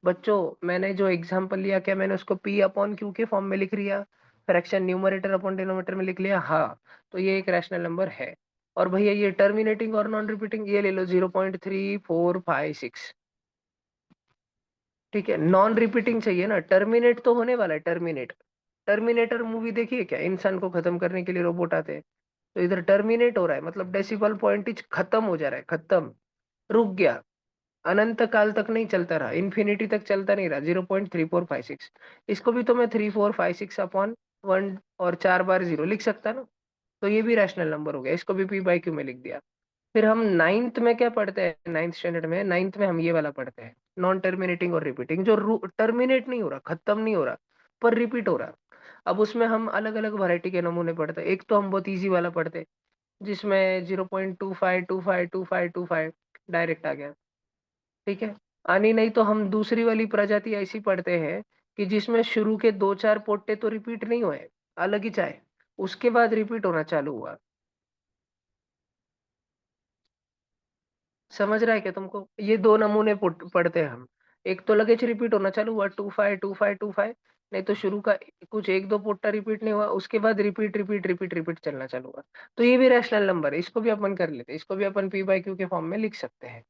बच्चों मैंने जो एग्जांपल लिया, क्या मैंने उसको पी अपॉन क्यू के फॉर्म में लिख लिया? फ्रैक्शन न्यूमरेटर अपॉन डिनोमिनेटर में लिख लिया, हाँ। तो ये एक रैशनल नंबर है। और भैया ये टर्मिनेटिंग और नॉन रिपीटिंग ये ले लो, 0.3456। ठीक है, नॉन रिपीटिंग चाहिए ना, टर्मिनेट तो होने वाला है, टर्मिनेट। टर्मिनेटर मूवी देखिए क्या, इंसान को खत्म करने के लिए रोबोट आते हैं, तो इधर टर्मिनेट हो रहा है, मतलब डेसिबल पॉइंटेज खत्म हो जा रहा है, खत्म, रुक गया, अनंत काल तक नहीं चलता रहा, इन्फिनिटी तक चलता नहीं रहा, 0.3456। इसको भी तो मैं 3456 अपॉन 1 और 4 बार 0 लिख सकता ना। तो ये भी रैशनल नंबर हो गया, इसको भी पी बाई क्यू में लिख दिया। फिर हम नाइन्थ में क्या पढ़ते हैं, 9th स्टैंडर्ड में, नाइन्थ में हम ये वाला पढ़ते हैं, नॉन टर्मिनेटिंग और रिपीटिंग, जो टर्मिनेट नहीं हो रहा, खत्म नहीं हो रहा, पर रिपीट हो रहा। अब उसमें हम अलग अलग वैरायटी के नमूने पढ़ते हैं। एक तो हम बहुत ईजी वाला पढ़ते हैं, जिसमें 0.252525 डायरेक्ट आ गया, ठीक है। आनी नहीं तो हम दूसरी वाली प्रजाति ऐसी पढ़ते हैं कि जिसमें शुरू के 2 4 पोट्टे तो रिपीट नहीं हुए, अलग ही चाहे, उसके बाद रिपीट होना चालू हुआ। समझ रहा है क्या तुमको? ये दो नमूने पढ़ते हैं हम। एक तो लगेच रिपीट होना चालू हुआ, 252525, नहीं तो शुरू का कुछ 1 2 पोट्टा रिपीट नहीं हुआ, उसके बाद रिपीट रिपीट रिपीट रिपीट चलना चालू हुआ। तो ये भी रैशनल नंबर है, इसको भी अपन कर लेते हैं, इसको भी अपन पी बाई क्यू के फॉर्म में लिख सकते हैं।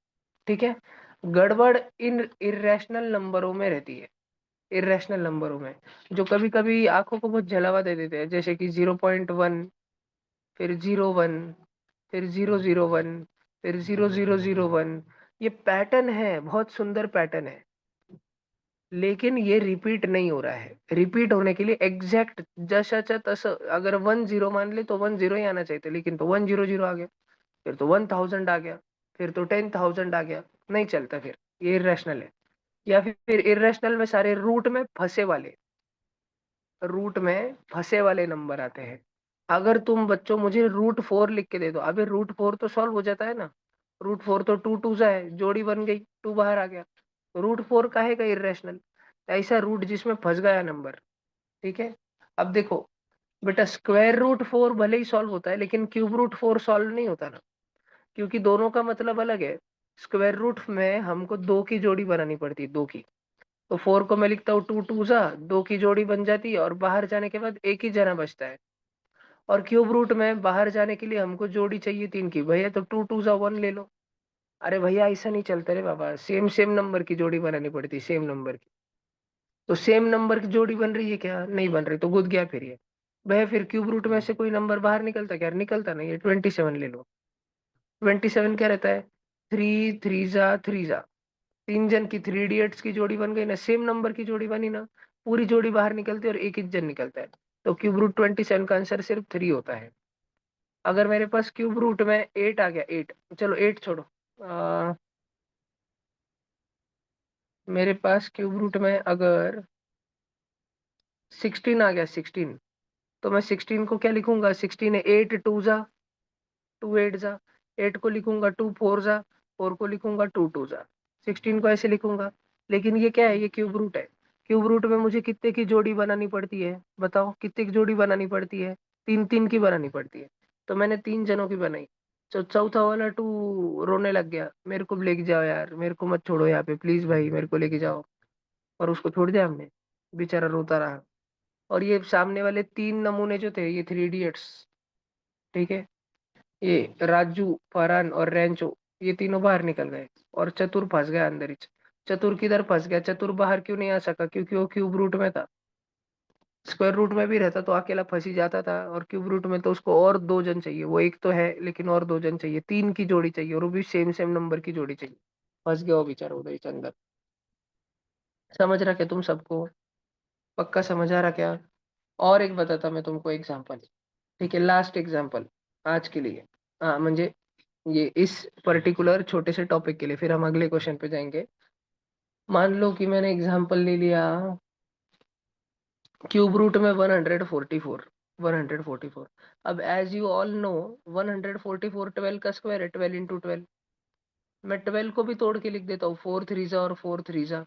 ठीक है, गड़बड़ इन इरेशनल नंबरों में रहती है, इरेशनल नंबरों में, जो कभी कभी आंखों को बहुत जलावा दे देते हैं, जैसे कि 0.1, फिर 0 1, फिर 0 0 1, फिर 0 0 0 1। ये पैटर्न है, बहुत सुंदर पैटर्न है, लेकिन ये रिपीट नहीं हो रहा है। रिपीट होने के लिए एग्जैक्ट जशाच्या तसं, अगर 1 0 मान ले तो 1 0 ही आना चाहिए था, लेकिन तो 1 0 0 आ गया, फिर तो 1000 आ गया, फिर तो 10,000 आ गया, नहीं चलता, फिर ये इरेशनल है। या फिर इरेशनल में सारे रूट में फंसे वाले नंबर आते हैं। अगर तुम बच्चों मुझे √4 लिख के दे दो, अबे √4 तो सॉल्व हो जाता है ना, √4 तो 2 2 है, जोड़ी बन गई, 2 बाहर आ गया, √4 काहे का इरेशनल? ऐसा रूट जिसमें फंस गया नंबर। ठीक है, अब देखो बेटा, √4 भले ही सॉल्व होता है, लेकिन √4 सॉल्व नहीं होता ना, क्योंकि दोनों का मतलब अलग है। स्क्वायर रूट में हमको 2 की जोड़ी बनानी पड़ती है, 2 की। तो 4 को मैं लिखता हूँ 2 2 2 की जोड़ी बन जाती है, और बाहर जाने के बाद एक ही जना बचता है। और क्यूब रूट में बाहर जाने के लिए हमको जोड़ी चाहिए 3 की, भैया तो 2 2 1 ले लो, अरे भैया ऐसा नहीं चलता रे बाबा, सेम सेम नंबर की जोड़ी बनानी पड़ती है, सेम नंबर की। तो सेम नंबर की जोड़ी बन रही है क्या? नहीं बन रही, तो गुद गया फिर ये। भैया फिर क्यूब रूट में से कोई नंबर बाहर निकलता क्या? निकलता नहीं है। 27 ले लो। 27 क्या रहता है? थ्री थ्री जा थ्री जा। तीन जन की थ्री इडियट्स की जोड़ी बन गई ना, सेम नंबर की जोड़ी बनी ना, पूरी जोड़ी बाहर निकलती है और एक ही जन निकलता है। तो क्यूब रूट 27 का आंसर सिर्फ 3 होता है। अगर मेरे पास क्यूब रूट में 8 आ गया, 8, चलो 8 छोड़ो, मेरे पास क्यूब रूट में अगर 16 आ गया, 16, तो मैं 16 को क्या लिखूंगा? 16 है 8 टू जा, 2 8 जा, 8 को लिखूंगा 2 4 जा, 4 को लिखूंगा 2 2 जा, 16 को ऐसे लिखूंगा। लेकिन ये क्या है? ये क्यूब रूट है। क्यूब रूट में मुझे कितने की जोड़ी बनानी पड़ती है? बताओ कितने की जोड़ी बनानी पड़ती है? तीन तीन की बनानी पड़ती है। तो मैंने 3 जनों की बनाई। तो चौथा वाला 2 रोने लग गया, मेरे को लेके जाओ यार, मेरे को मत छोड़ो यहाँ पे प्लीज भाई, मेरे को लेके जाओ। और उसको छोड़ दिया हमने, बेचारा रोता रहा। और ये सामने वाले 3 नमूने जो थे, ये थ्री इडियट्स, ठीक है, ये राजू, फरहान और रैंचो, ये तीनों बाहर निकल गए और चतुर फंस गया अंदर ही। चतुर किधर फंस गया? चतुर बाहर क्यों नहीं आ सका? क्योंकि वो क्यूब रूट में था। स्क्वायर रूट में भी रहता तो अकेला फंस ही जाता था, और क्यूब रूट में तो उसको और 2 जन चाहिए। वो एक तो है लेकिन और 2 जन चाहिए, 3 की जोड़ी चाहिए, और वो भी सेम सेम नंबर की जोड़ी चाहिए। फंस गया वो बेचारा उधर ही अंदर। समझ रहा क्या तुम सबको? पक्का समझ आ रहा क्या? और एक बताता मैं तुमको एग्जाम्पल, ठीक है, लास्ट एग्जाम्पल आज के लिए। हाँ म्हणजे ये इस पर्टिकुलर छोटे से टॉपिक के लिए, फिर हम अगले क्वेश्चन पे जाएंगे। मान लो कि मैंने एग्जांपल ले लिया क्यूब रूट में 144, 144। अब एज यू ऑल नो 144 12 का स्क्वायर है, 12 इंटू 12। मैं 12 को भी तोड़ के लिख देता हूँ, 4 3 जा और 4 3 जा।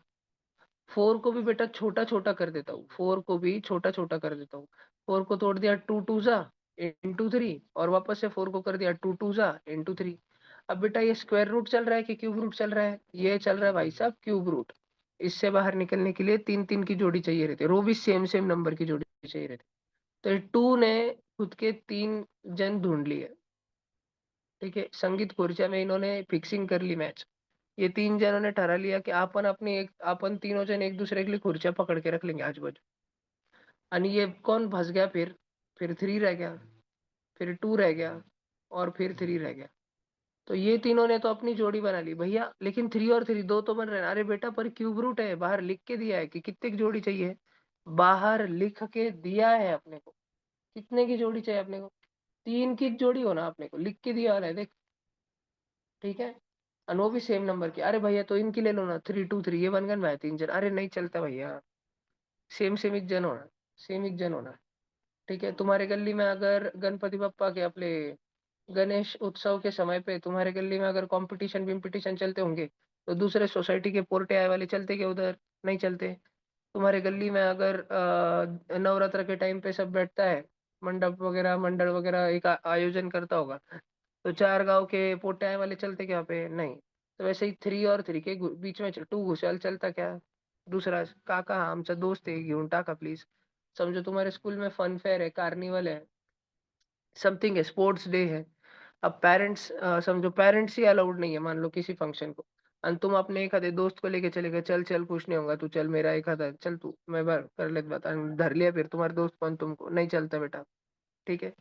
4 को भी बेटा छोटा छोटा कर देता हूँ, 4 को भी छोटा छोटा कर देता हूँ। 4 को तोड़ दिया 2 2 जा इंटू 3, और वापस से 4 को कर दिया 2 2 जा इंटू 3। अब बेटा ये स्क्वायर रूट चल रहा है कि क्यूब रूट चल रहा है? ये चल रहा है भाई साहब क्यूब रूट। इससे बाहर निकलने के लिए 3 3 की जोड़ी चाहिए रहती है, रो भी सेम सेम नंबर की जोड़ी चाहिए रहती है। तो 2 ने खुद के 3 जन ढूंढ लिए, ठीक है, संगीत खुर्चा में इन्होंने फिक्सिंग कर ली मैच। ये 3 जनों ने ठहरा लिया कि अपन तीनों जन एक दूसरे के लिए खुर्चा पकड़ के रख लेंगे आजू बाजू। और ये कौन फंस गया? फिर 3 रह गया, फिर 2 रह गया, और फिर 3 रह गया। तो ये तीनों ने तो अपनी जोड़ी बना ली भैया, लेकिन 3 और 3 दो तो बन रहे हैं। अरे बेटा पर क्यूब रूट है, बाहर लिख के दिया है कि कितने की जोड़ी चाहिए। बाहर लिख के दिया है अपने को, कितने की जोड़ी चाहिए अपने को? 3 की जोड़ी होना अपने को लिख के दिया वाला है, देख, ठीक है। और वो भी सेम नंबर की। अरे भैया तो इनकी ले लो ना, 3 2 3, ये बन गए भाई 3 जन। अरे नहीं चलता भैया, सेम सेम एक जन होना, सेम एक जन होना, ठीक है। तुम्हारे गली में अगर गणपति बप्पा के अपने गणेश उत्सव के समय पे तुम्हारे गली में अगर कंपटीशन विम्पिटिशन चलते होंगे, तो दूसरे सोसाइटी के पोरटे आए वाले चलते क्या उधर? नहीं चलते। तुम्हारे गली में अगर नवरात्र के टाइम पे सब बैठता है, मंडप वगैरह मंडल वगैरह एक आयोजन करता होगा, तो 4 गांव के पोटे आए वाले चलते क्या पे? नहीं। तो वैसे ही 3 और 3 के बीच में 2 घुसाल चलता क्या? दूसरा काका आमचा दोस्त आहे घेऊन टाका प्लीज। समझो तुम्हारे स्कूल में फन फेयर है, कार्निवल है, समथिंग है, स्पोर्ट्स डे है। अब पेरेंट्स, समझो पेरेंट्स ही अलाउड नहीं है मान लो किसी फंक्शन को, और तुम अपने एक आधे दोस्त को लेके चले गए, चल चल कुछ नहीं होगा, तू चल मेरा एक आधा चल, तू मैं बार कर लेता बात, और धर लिया, फिर तुम्हारे दोस्त कौन तुमको नहीं चलता बेटा, ठीक है।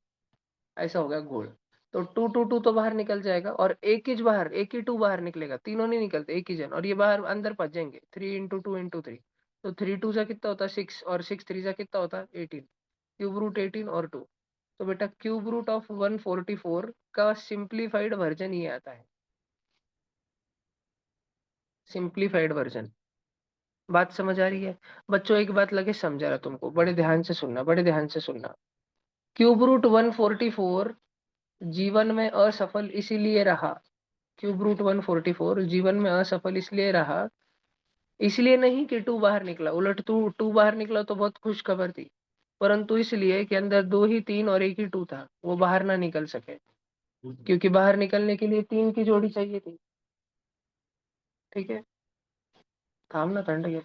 ऐसा हो गया घोल। तो 2 2 2 तो बाहर निकल जाएगा, और एक ही 2 बाहर निकलेगा, तीनों नहीं निकलते, एक ही जन, और ये बाहर अंदर फंस जाएंगे। 3 इंटू 2 इंटू 3, तो 3 2 जा कितना होता है? 6, और 6 3 जा कितना होता है? 18। क्यूब रूट 18 और 2। तो बेटा क्यूब रूट ऑफ 144 का सिंप्लीफाइड वर्जन ये आता है, सिंप्लीफाइड वर्जन। बात समझ आ रही है? बच्चों एक बात लगे समझा रहा तुमको, बड़े ध्यान से सुनना, बड़े ध्यान से सुनना। क्यूब रूट 144 जीवन में असफल इसीलिए रहा। क्यूब रूट 144 जीवन में असफल इसलिए रहा, इसलिए नहीं कि 2 बाहर निकला, उलट 2 बाहर निकला तो बहुत खुश खबर थी, परंतु इसलिए कि अंदर 2 ही 3 और एक ही 2 था, वो बाहर ना निकल सके, क्योंकि बाहर निकलने के लिए 3 की जोड़ी चाहिए थी, ठीक है। थाम ना ठंड गया।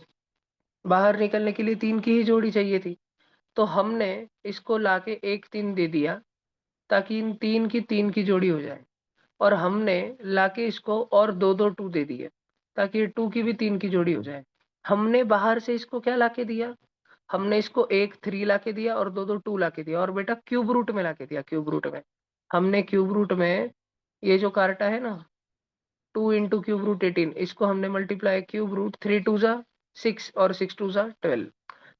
बाहर निकलने के लिए 3 की ही जोड़ी चाहिए थी, तो हमने इसको लाके 1 3 दे दिया, ताकि इन 3 की जोड़ी हो जाए। और हमने लाके इसको और दो दो टू दे दिए ताकि टू की भी 3 की जोड़ी हो जाए। हमने बाहर से इसको क्या लाके दिया, हमने इसको एक 3 लाके दिया और दो दो 2 लाके दिया, और बेटा क्यूब रूट में लाके दिया। क्यूब रूट में हमने क्यूब रूट में ये जो काटा है ना 2 इंटू क्यूब रूट 18, इसको हमने मल्टीप्लाई क्यूब रूट 3 टू जा 6 और 6 टू जा 12,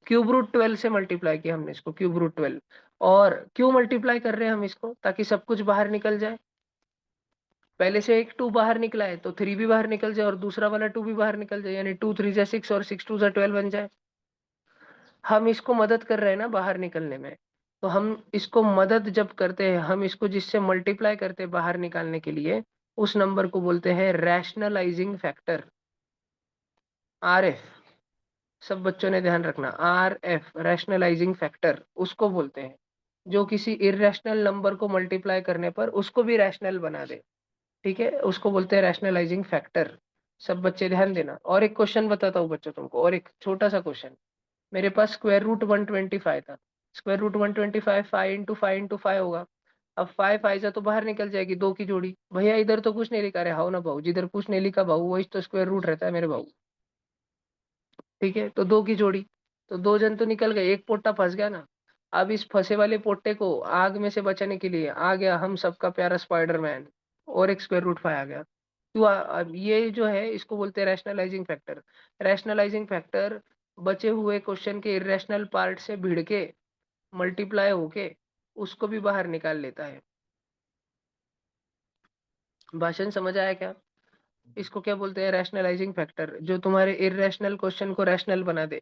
क्यूब रूट 12 से मल्टीप्लाई किया हमने इसको क्यूब रूट 12। और क्यों मल्टीप्लाई कर रहे हैं हम इसको, ताकि सब कुछ बाहर निकल जाए। पहले से एक 2 बाहर निकला है तो 3 भी बाहर निकल जाए और दूसरा वाला 2 भी बाहर निकल जाए, यानी 2 3 जा 6 और 6 2 जा 12 बन जाए। हम इसको मदद कर रहे हैं ना बाहर निकलने में, तो हम इसको मदद जब करते हैं, हम इसको जिससे मल्टीप्लाई करते हैं बाहर निकालने के लिए, उस नंबर को बोलते हैं रैशनलाइजिंग फैक्टर, RF। सब बच्चों ने ध्यान रखना, RF रैशनलाइजिंग फैक्टर उसको बोलते हैं, जो किसी इरेशनल नंबर को मल्टीप्लाई करने पर उसको भी रैशनल बना दे। ठीक है, उसको बोलते हैं रैशनलाइजिंग फैक्टर। सब बच्चे ध्यान देना। और एक क्वेश्चन बताता हूँ बच्चों तुमको, और एक छोटा सा क्वेश्चन। मेरे पास स्क्वायर रूट 125 था। स्क्वायर रूट 125 5 होगा। अब 5 आइजा तो बाहर निकल जाएगी, दो की जोड़ी। भैया इधर तो कुछ नहीं लिखा रहे, हाउ ना भाऊ, जिधर कुछ नहीं लिखा भाऊ वही तो स्क्वायर रूट रहता है मेरे भाऊ। ठीक है, तो दो की जोड़ी, तो दो जन तो निकल गए, एक पोट्टा फंस गया ना। अब इस फंसे वाले पोट्टे को आग में से बचाने के लिए आ गया हम सबका प्यारा स्पाइडरमैन, और एक स्क्वायर रूट 5 आ गया। तो अब ये जो है इसको बोलते हैं रैशनलाइजिंग फैक्टर। रैशनलाइजिंग फैक्टर बचे हुए क्वेश्चन के इरेशनल पार्ट से भिड़ के मल्टीप्लाई होके उसको भी बाहर निकाल लेता है। भाषण समझ आया क्या? इसको क्या बोलते हैं, रैशनलाइजिंग फैक्टर, जो तुम्हारे इरेशनल क्वेश्चन को रैशनल बना दे।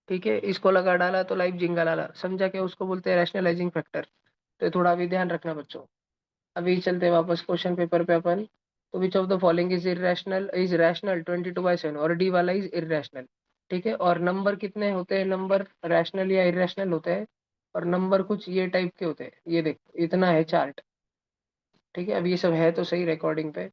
ठीक है, इसको लगा डाला तो लाइव जिंगा लाला, समझा क्या? उसको बोलते हैं रैशनलाइजिंग फैक्टर। तो थोड़ा अभी ध्यान रखना बच्चों। अभी चलते हैं वापस क्वेश्चन पेपर पे अपन। तो which of the following is rational 22/7, और डी वाला इज इरेशनल। ठीक है, और नंबर कितने होते हैं, नंबर रैशनल या इरेशनल होते हैं, और नंबर कुछ ये टाइप के होते हैं। ये देख इतना है चार्ट। ठीक है, अब ये सब है तो सही रिकॉर्डिंग पे,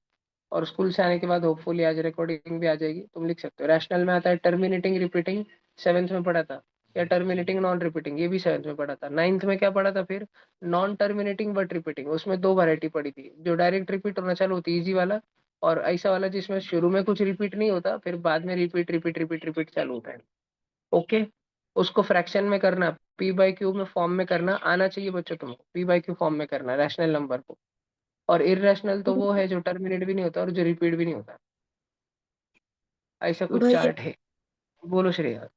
और स्कूल से आने के बाद होपफुली आज रिकॉर्डिंग भी आ जाएगी, तुम लिख सकते हो। रैशनल में आता है टर्मिनेटिंग रिपीटिंग, 7th में पढ़ा था। या टर्मिनेटिंग नॉन रिपीटिंग, ये भी 7th में पढ़ा था। 9th में क्या पढ़ा था फिर, नॉन टर्मिनेटिंग बट रिपीटिंग, उसमें दो वैरायटी पड़ी थी, जो डायरेक्ट रिपीट होना चालू होती इजी वाला, और ऐसा वाला जिसमें शुरू में कुछ रिपीट नहीं होता फिर बाद में रिपीट रिपीट रिपीट रिपीट चालू होता है। ओके, उसको फ्रैक्शन में करना, पी बाई क्यू में फॉर्म में करना आना चाहिए बच्चों तुमको, पी बाई क्यू फॉर्म में करना रैशनल नंबर को। और इरेशनल तो वो है जो टर्मिनेट भी नहीं होता और जो रिपीट भी नहीं होता। ऐसा कुछ भैया चार्ट है। बोलो Shreya.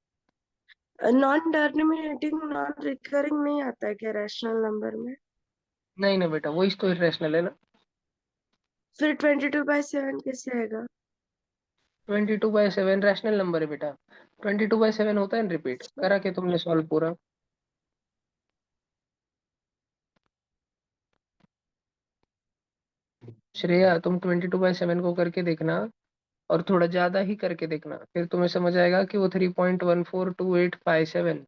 Non terminating non recurring नहीं आता है क्या रैशनल नंबर में? नहीं ना बेटा, वही तो इरेशनल है ना। फिर 22/7 कैसे आएगा? 22/7 रैशनल नंबर है बेटा। 22/7 होता है ना रिपीट, करा के तुमने सॉल्व पूरा। श्रेया तुम 22/7 को करके देखना, और थोड़ा ज्यादा ही करके देखना, फिर तुम्हें समझ आएगा कि वो 3.142857,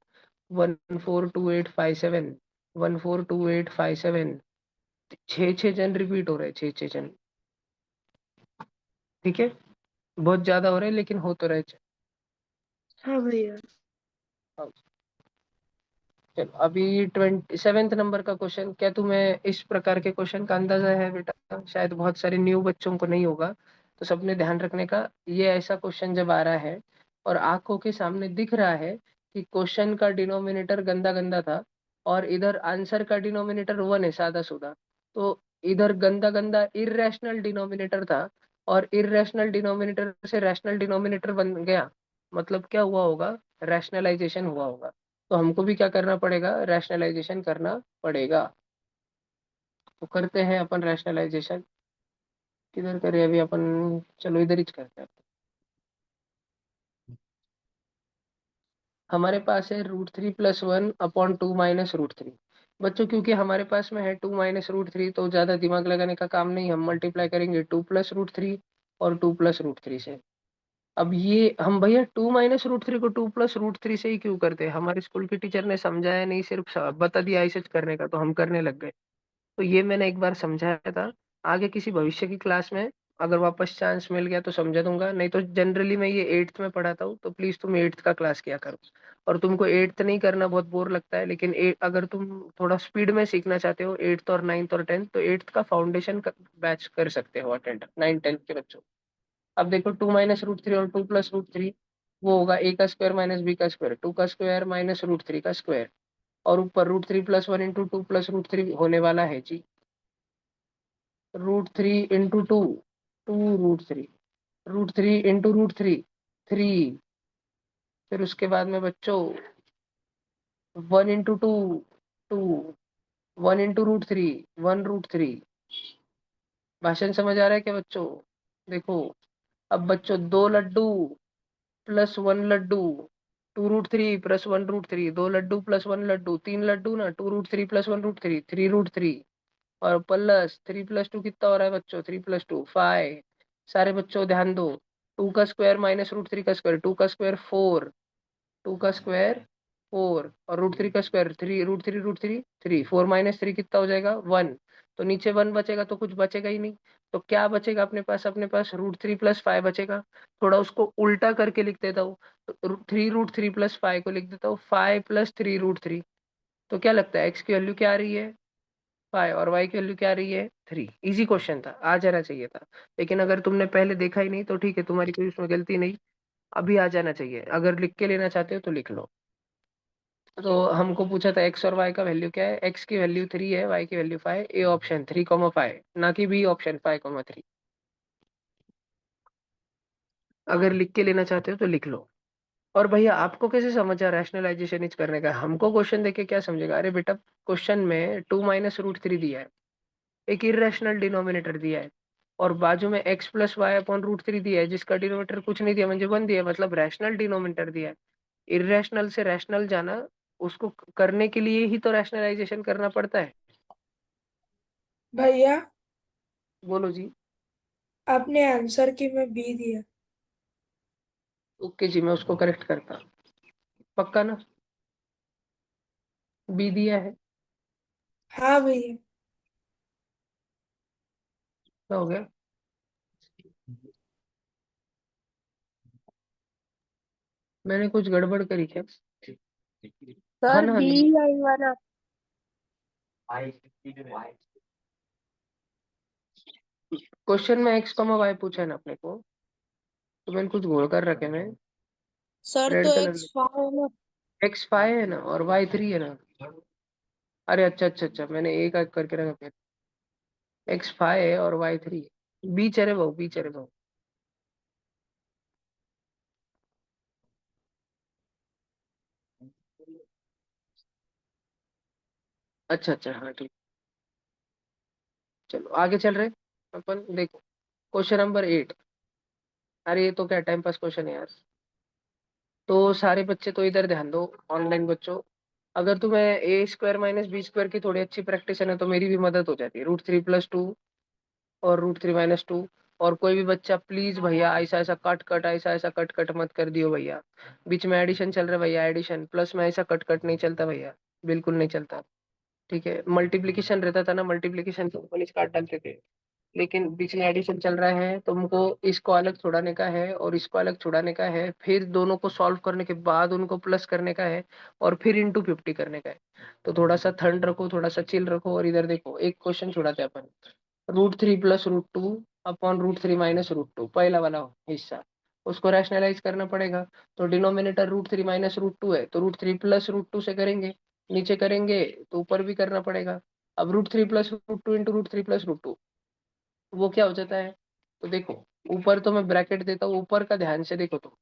142857, 142857, छः छः जन रिपीट हो रहे हैं, छः छः जन। ठीक है, बहुत ज्यादा हो रहे हैं लेकिन हो तो रहे। हाँ भैया। हाँ, चलो अभी 27th नंबर का क्वेश्चन, क्या तुम्हें इस प्रकार के क्वेश्चन का अंदाजा है बेटा? शायद बहुत सारे न्यू बच्चों को नहीं होगा, तो सबने ध्यान रखने का। ये ऐसा क्वेश्चन जब आ रहा है और आंखों के सामने दिख रहा है कि क्वेश्चन का डिनोमिनेटर गंदा गंदा था और इधर आंसर का डिनोमिनेटर 1 है सादा सुदा, तो इधर गंदा गंदा इरेशनल डिनोमिनेटर था और इरेशनल डिनोमिनेटर से रैशनल डिनोमिनेटर बन गया, मतलब क्या हुआ होगा, रैशनलाइजेशन हुआ होगा। तो हमको भी क्या करना पड़ेगा, रैशनलाइजेशन करना पड़ेगा। तो करते हैं अपन रैशनलाइजेशन। किधर करें अभी अपन, चलो इधर ही करते हैं। हमारे पास है √3+1/2 - बच्चों क्योंकि हमारे पास में है 2 - √3, तो ज्यादा दिमाग लगाने का काम नहीं, हम मल्टीप्लाई करेंगे 2 + √3 और 2 + √3 से। अब ये हम भैया 2 - √3 को 2 + √3 से ही क्यों करते हैं, हमारे स्कूल के टीचर ने समझाया नहीं, सिर्फ बता दिया ऐसे करने का, तो हम करने लग गए। तो ये मैंने एक बार समझाया था, आगे किसी भविष्य की क्लास में अगर वापस चांस मिल गया तो समझा दूंगा, नहीं तो जनरली मैं ये 8th में पढ़ाता हूँ, तो प्लीज तुम 8th का क्लास किया करो। और तुमको 8th नहीं करना, बहुत बोर लगता है, लेकिन अगर तुम थोड़ा स्पीड में सीखना चाहते हो 8th और 9th और 10th, तो 8th का फाउंडेशन बैच कर सकते हो अटेंड 9-10 के बच्चों। अब देखो 2 - √3 और 2 + √3, वो होगा a² - b², 2 का स्क्वायर - √3 का स्क्वायर, और ऊपर √3 + 1 × 2 + √3 होने वाला है जी। √3 × 2, 2 √3, √3 × √3, 3। फिर उसके बाद में बच्चों 1 × 2, 2, 1 × √3, 1 √3। भाषण समझ आ रहा है क्या बच्चों? देखो, अब बच्चों 2 लड्डू +1 लड्डू, 2 √3 + 1 √3, 2 लड्डू +1 लड्डू, 3 लड्डू ना, 2 √3 + 1 √3, 3 √3, और प्लस 3 + 2 कितना हो रहा है बच्चों? 3 + 2 5। सारे बच्चों ध्यान दो, 2 का स्क्वायर - √3 का स्क्वायर, 2 का स्क्वायर 4, 2 का स्क्वायर 4, और √3 का स्क्वायर 3, √3 3, 4 - 3 कितना हो जाएगा? 1। तो नीचे 1 बचेगा तो कुछ बचेगा ही नहीं। तो क्या बचेगा अपने पास? अपने पास √3 + 5 बचेगा। थोड़ा उसको उल्टा करके लिख देता हूँ, तो 3 √3 + 5 को लिख देता हूँ 5 + 3 √3। तो क्या लगता है, एक्स की वैल्यू क्या आ रही है? 5, और y की वैल्यू क्या आ रही है? 3। इजी क्वेश्चन था, आ जाना चाहिए था। लेकिन अगर तुमने पहले देखा ही नहीं तो ठीक है, तुम्हारी कोई उसमें गलती नहीं, अभी आ जाना चाहिए। अगर लिख के लेना चाहते हो तो लिख लो। तो हमको पूछा था x और y का वैल्यू क्या है, x की वैल्यू 3 है, y की वैल्यू 5, ए ऑप्शन 3,5, ना कि बी ऑप्शन 5,3। अगर लिख के लेना चाहते हो तो लिख लो। और भैया आपको कैसे समझा रैशनलाइजेशन इज करने का? हमको क्वेश्चन देके क्या समझेगा? अरे बेटा, क्वेश्चन में 2 - √3 दिया है, एक इरेशनल डिनोमिनेटर दिया है, और बाजू में x + y/√3 दिया है, जिसका डिनोमिनेटर कुछ नहीं दिया, म्हणजे 1 दिया है, मतलब रैशनल डिनोमिनेटर दिया है। इरेशनल से रैशनल जाना, उसको करने के लिए ही तो रैशनलाइजेशन करना पड़ता है। भैया बोलो जी। आपने आंसर की में बी दिया। ओके जी, मैं उसको करेक्ट करता, पक्का ना? बी दिया है, हाँ भैया। क्या हो गया? मैंने कुछ गड़बड़ करी क्या? हाँ सर ना, डी आएगा ना। क्वेश्चन में x, y पूछा है ना अपने को, तो मैंने कुछ घोल कर रखे मैं, सर रेड तो कलर में। x5 है ना। x5 है ना, और y3 है ना। अरे अच्छा अच्छा अच्छा, मैंने एक एक करके रखा। x5 है और y3 है, बीच है रे भाऊ, बीच है रे भाऊ। अच्छा अच्छा, हाँ ठीक। चलो आगे चल रहे अपन, देखो क्वेश्चन नंबर 8। अरे ये तो क्या टाइम पास क्वेश्चन है यार। तो सारे बच्चे तो इधर ध्यान दो, ऑनलाइन बच्चों। अगर तुम्हें a² - b² की थोड़ी अच्छी प्रैक्टिस है ना, तो मेरी भी मदद हो जाती है। √3 + 2 और √3 - 2। और कोई भी बच्चा प्लीज भैया ऐसा ऐसा कट कट, ऐसा ऐसा कट कट मत कर दियो भैया। बीच में एडिशन चल रहा है भैया, एडिशन प्लस में ऐसा कट कट नहीं चलता भैया, बिल्कुल नहीं चलता। ठीक है, मल्टीप्लीकेशन रहता था ना, मल्टीप्लीकेशन तो अपन काट डालते थे, लेकिन बीच में एडिशन चल रहा है, तो हमको इसको अलग छुड़ाने का है और इसको अलग छुड़ाने का है, फिर दोनों को सॉल्व करने के बाद उनको प्लस करने का है, और फिर इंटू 50 करने का है। तो थोड़ा सा ठंड रखो, थोड़ा सा चिल रखो, और इधर देखो एक क्वेश्चन छुड़ाते हैं अपन। √3 + √2 अपॉन √3 - √2, पहला वाला हिस्सा, उसको रैशनलाइज करना पड़ेगा। तो डिनोमिनेटर √3 - √2 है, तो √3 + √2 से करेंगे, नीचे करेंगे तो ऊपर भी करना पड़ेगा। अब √3 + √2 इंटू √3 + √2, वो क्या हो जाता है? तो देखो, ऊपर तो मैं ब्रैकेट देता हूँ, ऊपर का ध्यान से देखो तुम,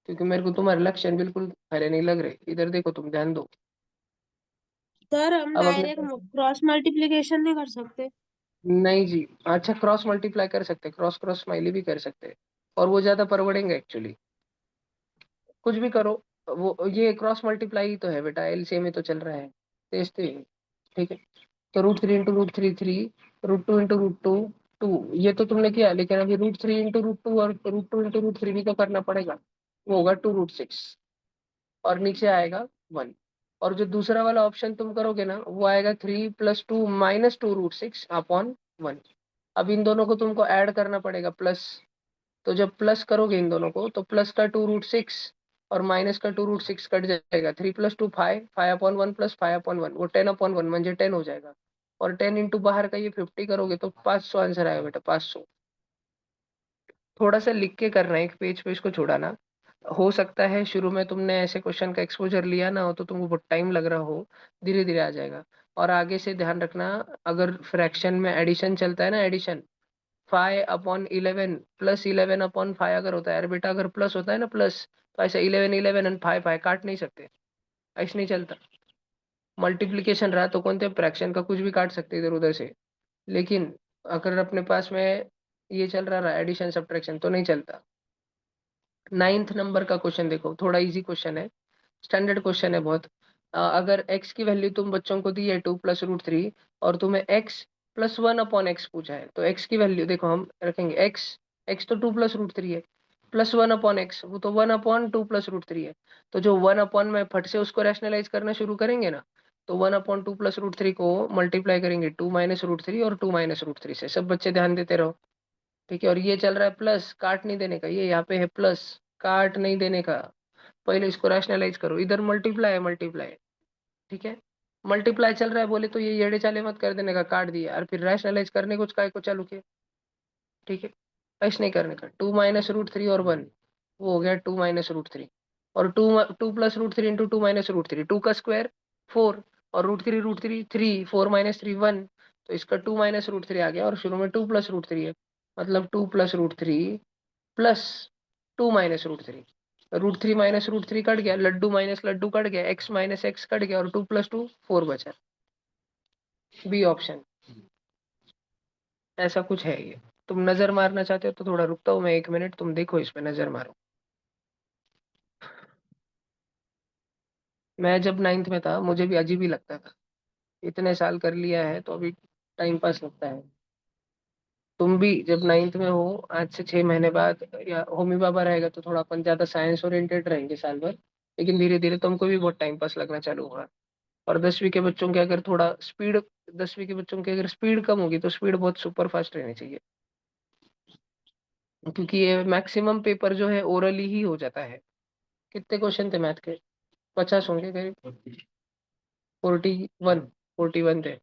क्योंकि मेरे को तुम्हारे लक्षण बिल्कुल खरे नहीं लग रहे, इधर देखो तुम, ध्यान दो। सर हम अब अपने डायरेक्ट क्रॉस मल्टीप्लिकेशन नहीं कर सकते। नहीं जी, अच्छा क्रॉस मल्टीप्लाई कर सकते, क्रॉस क्रॉस स्माइली भी कर सकते, और वो ज्यादा परवड़ेंगे एक्चुअली। कुछ भी करो, वो ये क्रॉस मल्टीप्लाई ही तो है बेटा, एलसीएम में तो चल रहा है, तेज तो ही। ठीक है, तो √3 इंटू √3 3, √2 इंटू √2 2, ये तो तुमने किया, लेकिन अभी √3 इंटू √2 और √2 इंटू √3 भी तो करना पड़ेगा। वो होगा 2 √6, और नीचे आएगा 1। और जो दूसरा वाला ऑप्शन तुम करोगे ना, वो आएगा 3 + 2 - 2 √6 अपॉन 1। अब इन दोनों को तुमको ऐड करना पड़ेगा प्लस, तो जब प्लस करोगे इन दोनों को तो प्लस का 2√6 और माइनस का 2√6 कट जाएगा, 3 + 2 5, 5/1 + 5/1, वो 10/1 म्हणजे 10 हो जाएगा। और 10 इंटू बाहर का ये 50 करोगे तो 500 आंसर आएगा बेटा, 500। थोड़ा सा लिख के करना है, एक पेज पे इसको छोड़ाना। हो सकता है शुरू में तुमने ऐसे क्वेश्चन का एक्सपोजर लिया ना हो तो तुमको बहुत टाइम लग रहा हो, धीरे धीरे आ जाएगा। और आगे से ध्यान रखना, अगर फ्रैक्शन में एडिशन चलता है ना, एडिशन 5/11 प्लस 11/5 अगर होता है, अरे बेटा अगर प्लस होता है ना प्लस, तो ऐसे 11 11 एंड 5 5 काट नहीं सकते, ऐसे नहीं चलता। मल्टीप्लीकेशन रहा तो कौन थे फ्रैक्शन का कुछ भी काट सकते इधर उधर से, लेकिन अगर अपने पास में ये चल रहा एडिशन सब्ट्रैक्शन तो नहीं चलता। 9th नंबर का क्वेश्चन देखो, थोड़ा इजी क्वेश्चन है, स्टैंडर्ड क्वेश्चन है बहुत। अगर x की वैल्यू तुम बच्चों को दी है 2 + √3 और तुम्हें x +1/x पूछा है, तो x की वैल्यू देखो हम रखेंगे, x तो 2 + √3 है, +1/x वो तो 1/2 + √3 है। तो जो 1 में फट से उसको रैशनलाइज करना शुरू करेंगे ना, तो 1/2 + √3 को मल्टीप्लाई करेंगे 2 - √3 और 2 - √3 से। सब बच्चे ध्यान देते रहो, ठीक है। और ये चल रहा है प्लस, काट नहीं देने का, ये यहाँ पे है प्लस, काट नहीं देने का, पहले इसको रैशनलाइज करो। इधर मल्टीप्लाई है, मल्टीप्लाई, ठीक है। मल्टीप्लाई चल रहा है बोले तो ये येड़े चाले मत कर देने का, काट दिया और फिर रैशनलाइज करने कुछ काय को चालू किया, ठीक है। ऐसे नहीं करने का, 2 - √3 और 1, वो हो गया 2 - √3। और 2 + √3 × 2 - √3, 2 का स्क्वायर 4, और √3 4 - 3 1, तो इसका 2 - √3 आ गया, और शुरू में 2 + √3 है, मतलब 2 + √3 प्लस 2 - √3। √3 - √3 कट गया, लड्डू माइनस लड्डू कट गया, x - x कट गया, और 2 + 2 4 बचा, बी ऑप्शन। ऐसा कुछ है ये। तुम नजर मारना चाहते हो तो थोड़ा रुकता हूँ मैं 1 मिनट, तुम देखो इस पे नजर मारो। मैं जब 9th में था मुझे भी अजीब ही लगता था, इतने साल कर लिया है तो अभी टाइम पास लगता है। तुम भी जब 9th में हो, आज से 6 महीने बाद या होमी बाबा रहेगा तो थोड़ा अपन ज्यादा साइंस ओरिएंटेड रहेंगे साल भर, लेकिन धीरे धीरे तुमको भी बहुत टाइम पास लगना चालू होगा। और 10वीं के बच्चों के अगर थोड़ा स्पीड, 10वीं के बच्चों की अगर स्पीड कम होगी तो स्पीड बहुत सुपर फास्ट रहनी चाहिए, क्योंकि ये मैक्सिमम पेपर जो है ओरली ही हो जाता है। कितने क्वेश्चन थे मैथ के? 50 होंगे करीब, 41, 41 थे।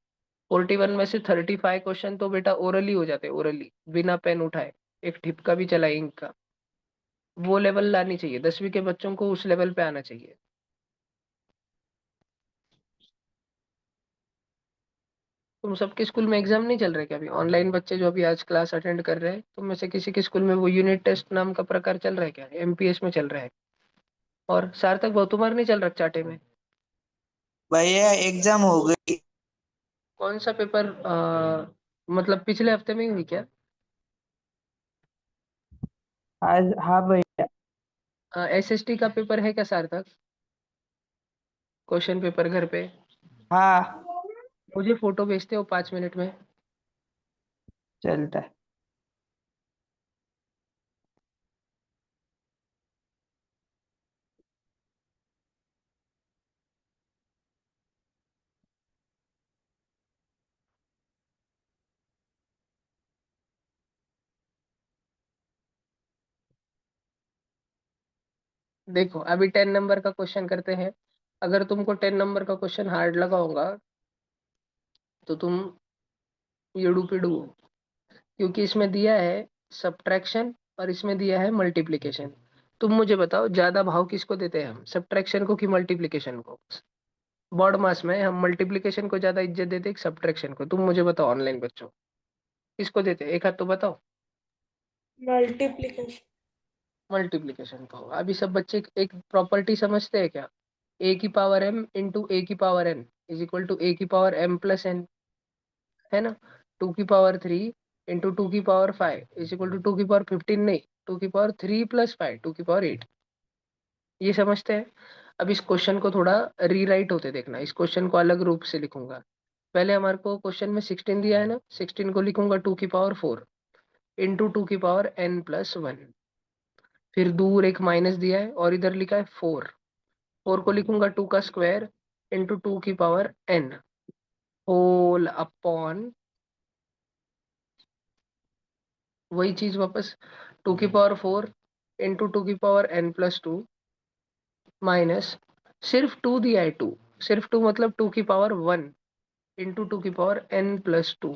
41 में से 35 क्वेश्चन तो बेटा ओरली हो जाते, ओरली बिना पेन उठाए, एक ठिपका भी चला इंक का। वो लेवल लानी चाहिए, 10वीं के बच्चों को उस लेवल पे आना चाहिए। तुम सबके स्कूल में एग्जाम नहीं चल रहे क्या अभी? ऑनलाइन बच्चे जो अभी आज क्लास अटेंड कर रहे हैं, तुम में से किसी के स्कूल में वो यूनिट टेस्ट नाम का प्रकार चल रहा है क्या? एमपीएस में चल रहा है? और सार्थक भाव तुम्हारा नहीं चल रहा चाटे में? भैया एग्जाम हो गई। कौन सा पेपर मतलब पिछले हफ्ते में ही हुई क्या? आज हाँ भैया। एसएसटी का पेपर है क्या सार्थक? क्वेश्चन पेपर घर पे? हाँ मुझे फोटो भेजते हो 5 मिनट में? चलता है। देखो अभी 10 नंबर का क्वेश्चन करते हैं। अगर तुमको 10 नंबर का क्वेश्चन हार्ड लगा होगा तो तुम येड़ू पेड़ू हो, क्योंकि इसमें दिया है सब्ट्रैक्शन और इसमें दिया है मल्टीप्लिकेशन। तुम मुझे बताओ ज्यादा भाव किसको देते हैं हम, सब्ट्रैक्शन को कि मल्टीप्लिकेशन को? बॉड मास में हम मल्टीप्लिकेशन को ज्यादा इज्जत देते हैं कि सब्ट्रैक्शन को? तुम मुझे बताओ ऑनलाइन बच्चों, किसको देते हैं? एक हाथ तो बताओ। मल्टीप्लिकेशन। मल्टीप्लिकेशन को। अभी सब बच्चे एक प्रॉपर्टी समझते हैं क्या? ए की पावर एम इंटू ए की power N is equal to A की पावर एम प्लस एन, है ना? 2 की पावर 3 इंटू 2 की पावर 5 इज इक्वल टू 2 की पावर 15, नहीं, 2 की पावर 3 + 5 2 की पावर 8। ये समझते हैं? अब इस क्वेश्चन को थोड़ा रीराइट होते देखना, इस क्वेश्चन को अलग रूप से लिखूंगा। पहले हमारे को क्वेश्चन में 16 दिया है ना, 16 को लिखूंगा 2 की पावर 4 इंटू 2 की पावर n + 1। फिर दूर एक माइनस दिया है और इधर लिखा है 4, 4 को लिखूंगा 2 का स्क्वायर इंटू 2 की पावर n होल अपॉन वही चीज वापस 2 की पावर 4 इंटू 2 की पावर n+2 माइनस सिर्फ 2 दिया है 2, सिर्फ 2 मतलब 2 की पावर 1 इंटू 2 की पावर n+2।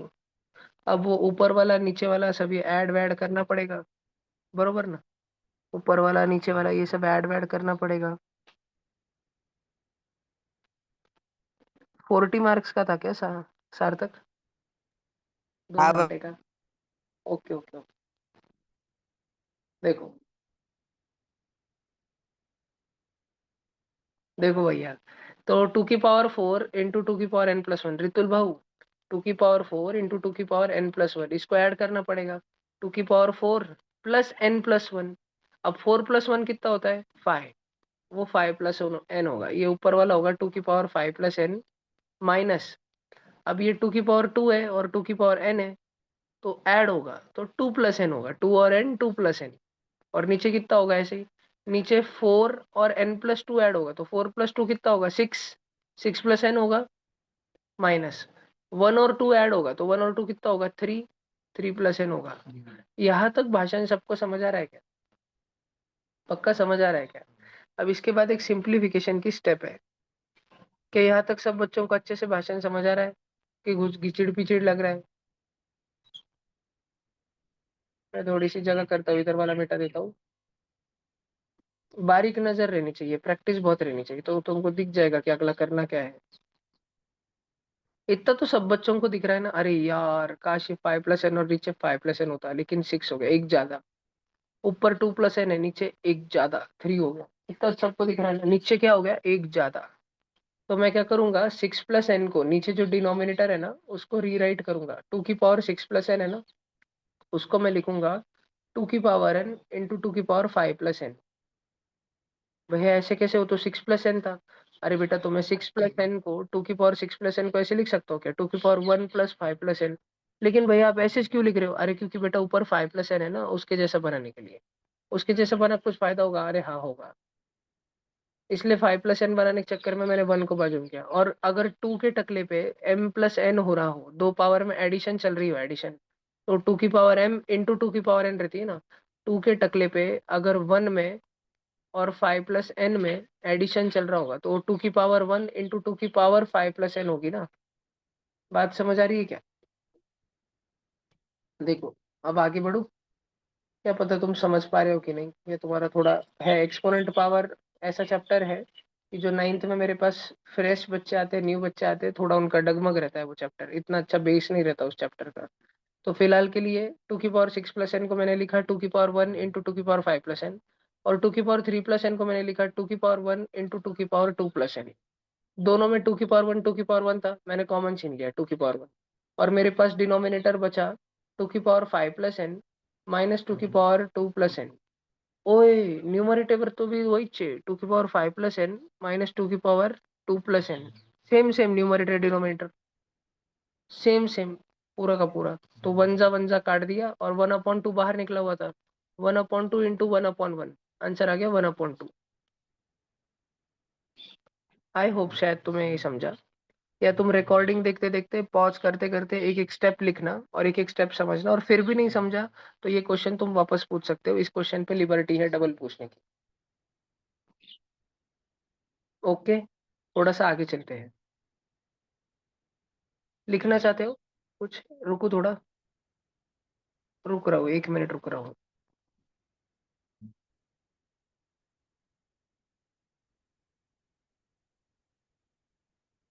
अब वो ऊपर वाला नीचे वाला सभी ऐड वैड करना पड़ेगा, बरोबर ना? ऊपर वाला नीचे वाला ये सब ऐड वैड करना पड़ेगा। 40 मार्क्स का था क्या सार्थक? दो हाँ घंटे का। Okay okay okay. देखो देखो भैया, तो 2 की पावर 4 इंटू 2 की पावर n+1, रितुल भाऊ 2 की पावर 4 इंटू 2 की पावर n+1 इसको ऐड करना पड़ेगा। 2 की पावर 4 प्लस n+1। अब 4+1 कितना होता है? 5। वो 5 + n होगा, ये ऊपर वाला होगा 2 की पावर 5 + n माइनस। अब ये 2 की पावर 2 है और 2 की पावर n है, तो ऐड होगा तो 2 + n होगा, 2 और n 2 + n। और नीचे कितना होगा ऐसे ही? नीचे 4 और n+2 ऐड होगा, तो 4 + 2 कितना होगा? 6। 6 + n होगा माइनस 1 और 2 ऐड होगा, तो 1 और 2 कितना होगा? 3। 3 + n होगा। यहाँ तक भाषण सबको समझ आ रहा है क्या? पक्का समझ आ रहा है क्या? अब इसके बाद एक सिंप्लीफिकेशन की स्टेप है। क्या यहाँ तक सब बच्चों को अच्छे से भाषण समझ आ रहा है कि कुछ घिचड़ पिचड़ लग रहा है? मैं थोड़ी सी जगह करता हूँ, इधर वाला मिटा देता हूँ। बारीक नजर रहनी चाहिए, प्रैक्टिस बहुत रहनी चाहिए, तो तुमको दिख जाएगा कि अगला करना क्या है। इतना तो सब बच्चों को दिख रहा है ना? अरे यार काश ये 5 + n और नीचे 5 + n होता, लेकिन 6 हो गया, एक ज्यादा। ऊपर 2 + n है, नीचे एक ज्यादा, 3 हो गया। इतना सबको दिख रहा है ना? नीचे क्या हो गया? एक ज्यादा। तो मैं क्या करूंगा, 6 + n को नीचे जो डिनोमिनेटर है ना उसको रीराइट करूंगा। 2 की पावर 6 + n है ना, उसको मैं लिखूंगा 2 की पावर n इंटू 2 की पावर 5 + n। भैया ऐसे कैसे? हो तो 6 + n था। अरे बेटा, तो मैं 6 + n को 2 की पावर 6 + n को ऐसे लिख सकता हूँ क्या? 2 की पावर 1 + 5 + n। लेकिन भैया आप ऐसे क्यों लिख रहे हो? अरे क्योंकि बेटा ऊपर 5 + n है ना, उसके जैसा बनाने के लिए। उसके जैसा बना कुछ फायदा होगा? अरे हाँ होगा। इसलिए 5 + n बनाने के चक्कर में मैंने 1 को बाजू में किया। और अगर 2 के टकले पे m+n हो रहा हो, दो पावर में एडिशन चल रही हो, एडिशन, तो 2 की पावर m इंटू 2 की पावर n रहती है ना। 2 के टकले पे अगर 1 में और 5 + n में एडिशन चल रहा होगा, तो 2 की पावर 1 इंटू 2 की पावर 5 + n होगी ना। बात समझ आ रही है क्या? देखो, अब आगे बढ़ो। क्या पता तुम समझ पा रहे हो कि नहीं, ये तुम्हारा थोड़ा है एक्सपोनेंट पावर। ऐसा चैप्टर है कि जो 9th में मेरे पास फ्रेश बच्चे आते हैं, न्यू बच्चे आते हैं, थोड़ा उनका डगमग रहता है वो चैप्टर, इतना अच्छा बेस नहीं रहता उस चैप्टर का। तो फिलहाल के लिए 2 की पावर 6 + n को मैंने लिखा 2 की पावर 1 इंटू 2 की पावर 5 + n, और 2 की पावर 3 + n को मैंने लिखा 2 की पावर 1 इंटू 2 की पावर 2 + n। दोनों में 2 की पावर 1 2 की पावर 1 था, मैंने कॉमन छीन लिया 2 की पावर 1। और मेरे पास डिनोमिनेटर बचा 2 की पावर 5 + n माइनस 2 की पावर 2 + n। ओए, न्यूमरेटर तो भी वही चे 2 की पावर 5 + n माइनस 2 की power 2 + n। Same same numerator denominator, same same, पूरा का पूरा। तो वन जा काट दिया और 1/2 बाहर निकला हुआ था। 1/2 इंटू 1/1, आंसर आ गया 1/2। आई होप शायद तुम्हें ये समझा। या तुम रिकॉर्डिंग देखते देखते पॉज करते करते एक एक स्टेप लिखना और एक एक स्टेप समझना, और फिर भी नहीं समझा तो ये क्वेश्चन तुम वापस पूछ सकते हो। इस क्वेश्चन पे लिबर्टी है डबल पूछने की। ओके, थोड़ा सा आगे चलते हैं। लिखना चाहते हो कुछ? रुको थोड़ा, रुक रहा हूँ, 1 मिनट रुक रहा हूँ।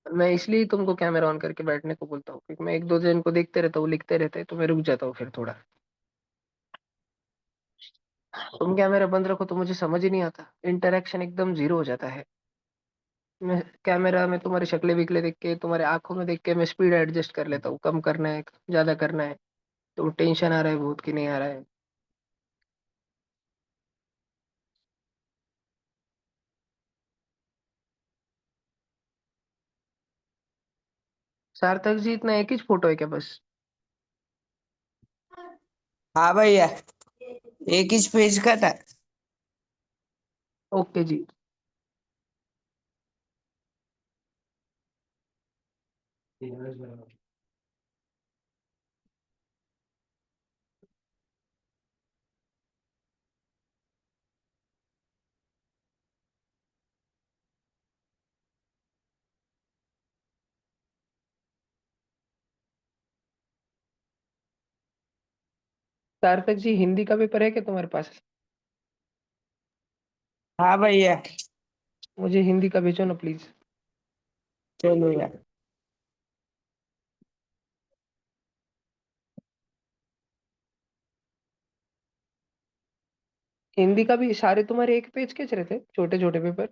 मैं इसलिए तुमको कैमरा ऑन करके बैठने को बोलता हूँ, क्योंकि मैं एक दो जन को देखते रहता हूँ लिखते रहते, तो मैं रुक जाता हूँ फिर थोड़ा। तुम कैमरा बंद रखो तो मुझे समझ ही नहीं आता, इंटरेक्शन एकदम जीरो हो जाता है। मैं कैमरा में तुम्हारी शक्लें विकले देख के, तुम्हारे आंखों में देख के मैं स्पीड एडजस्ट कर लेता हूँ, कम करना है ज्यादा करना है। तो टेंशन आ रहा है बहुत कि नहीं आ रहा है? सार्थक जी, इतना एक ही फोटो है क्या बस? हाँ भैया, एक ही पेज का था। ओके जी। सार्थक जी, हिंदी का पेपर है क्या तुम्हारे पास? हाँ भैया। मुझे हिंदी का भेजो ना प्लीज। चलो यार। हिंदी का भी सारे तुम्हारे एक पेज के रहे थे, छोटे छोटे पेपर?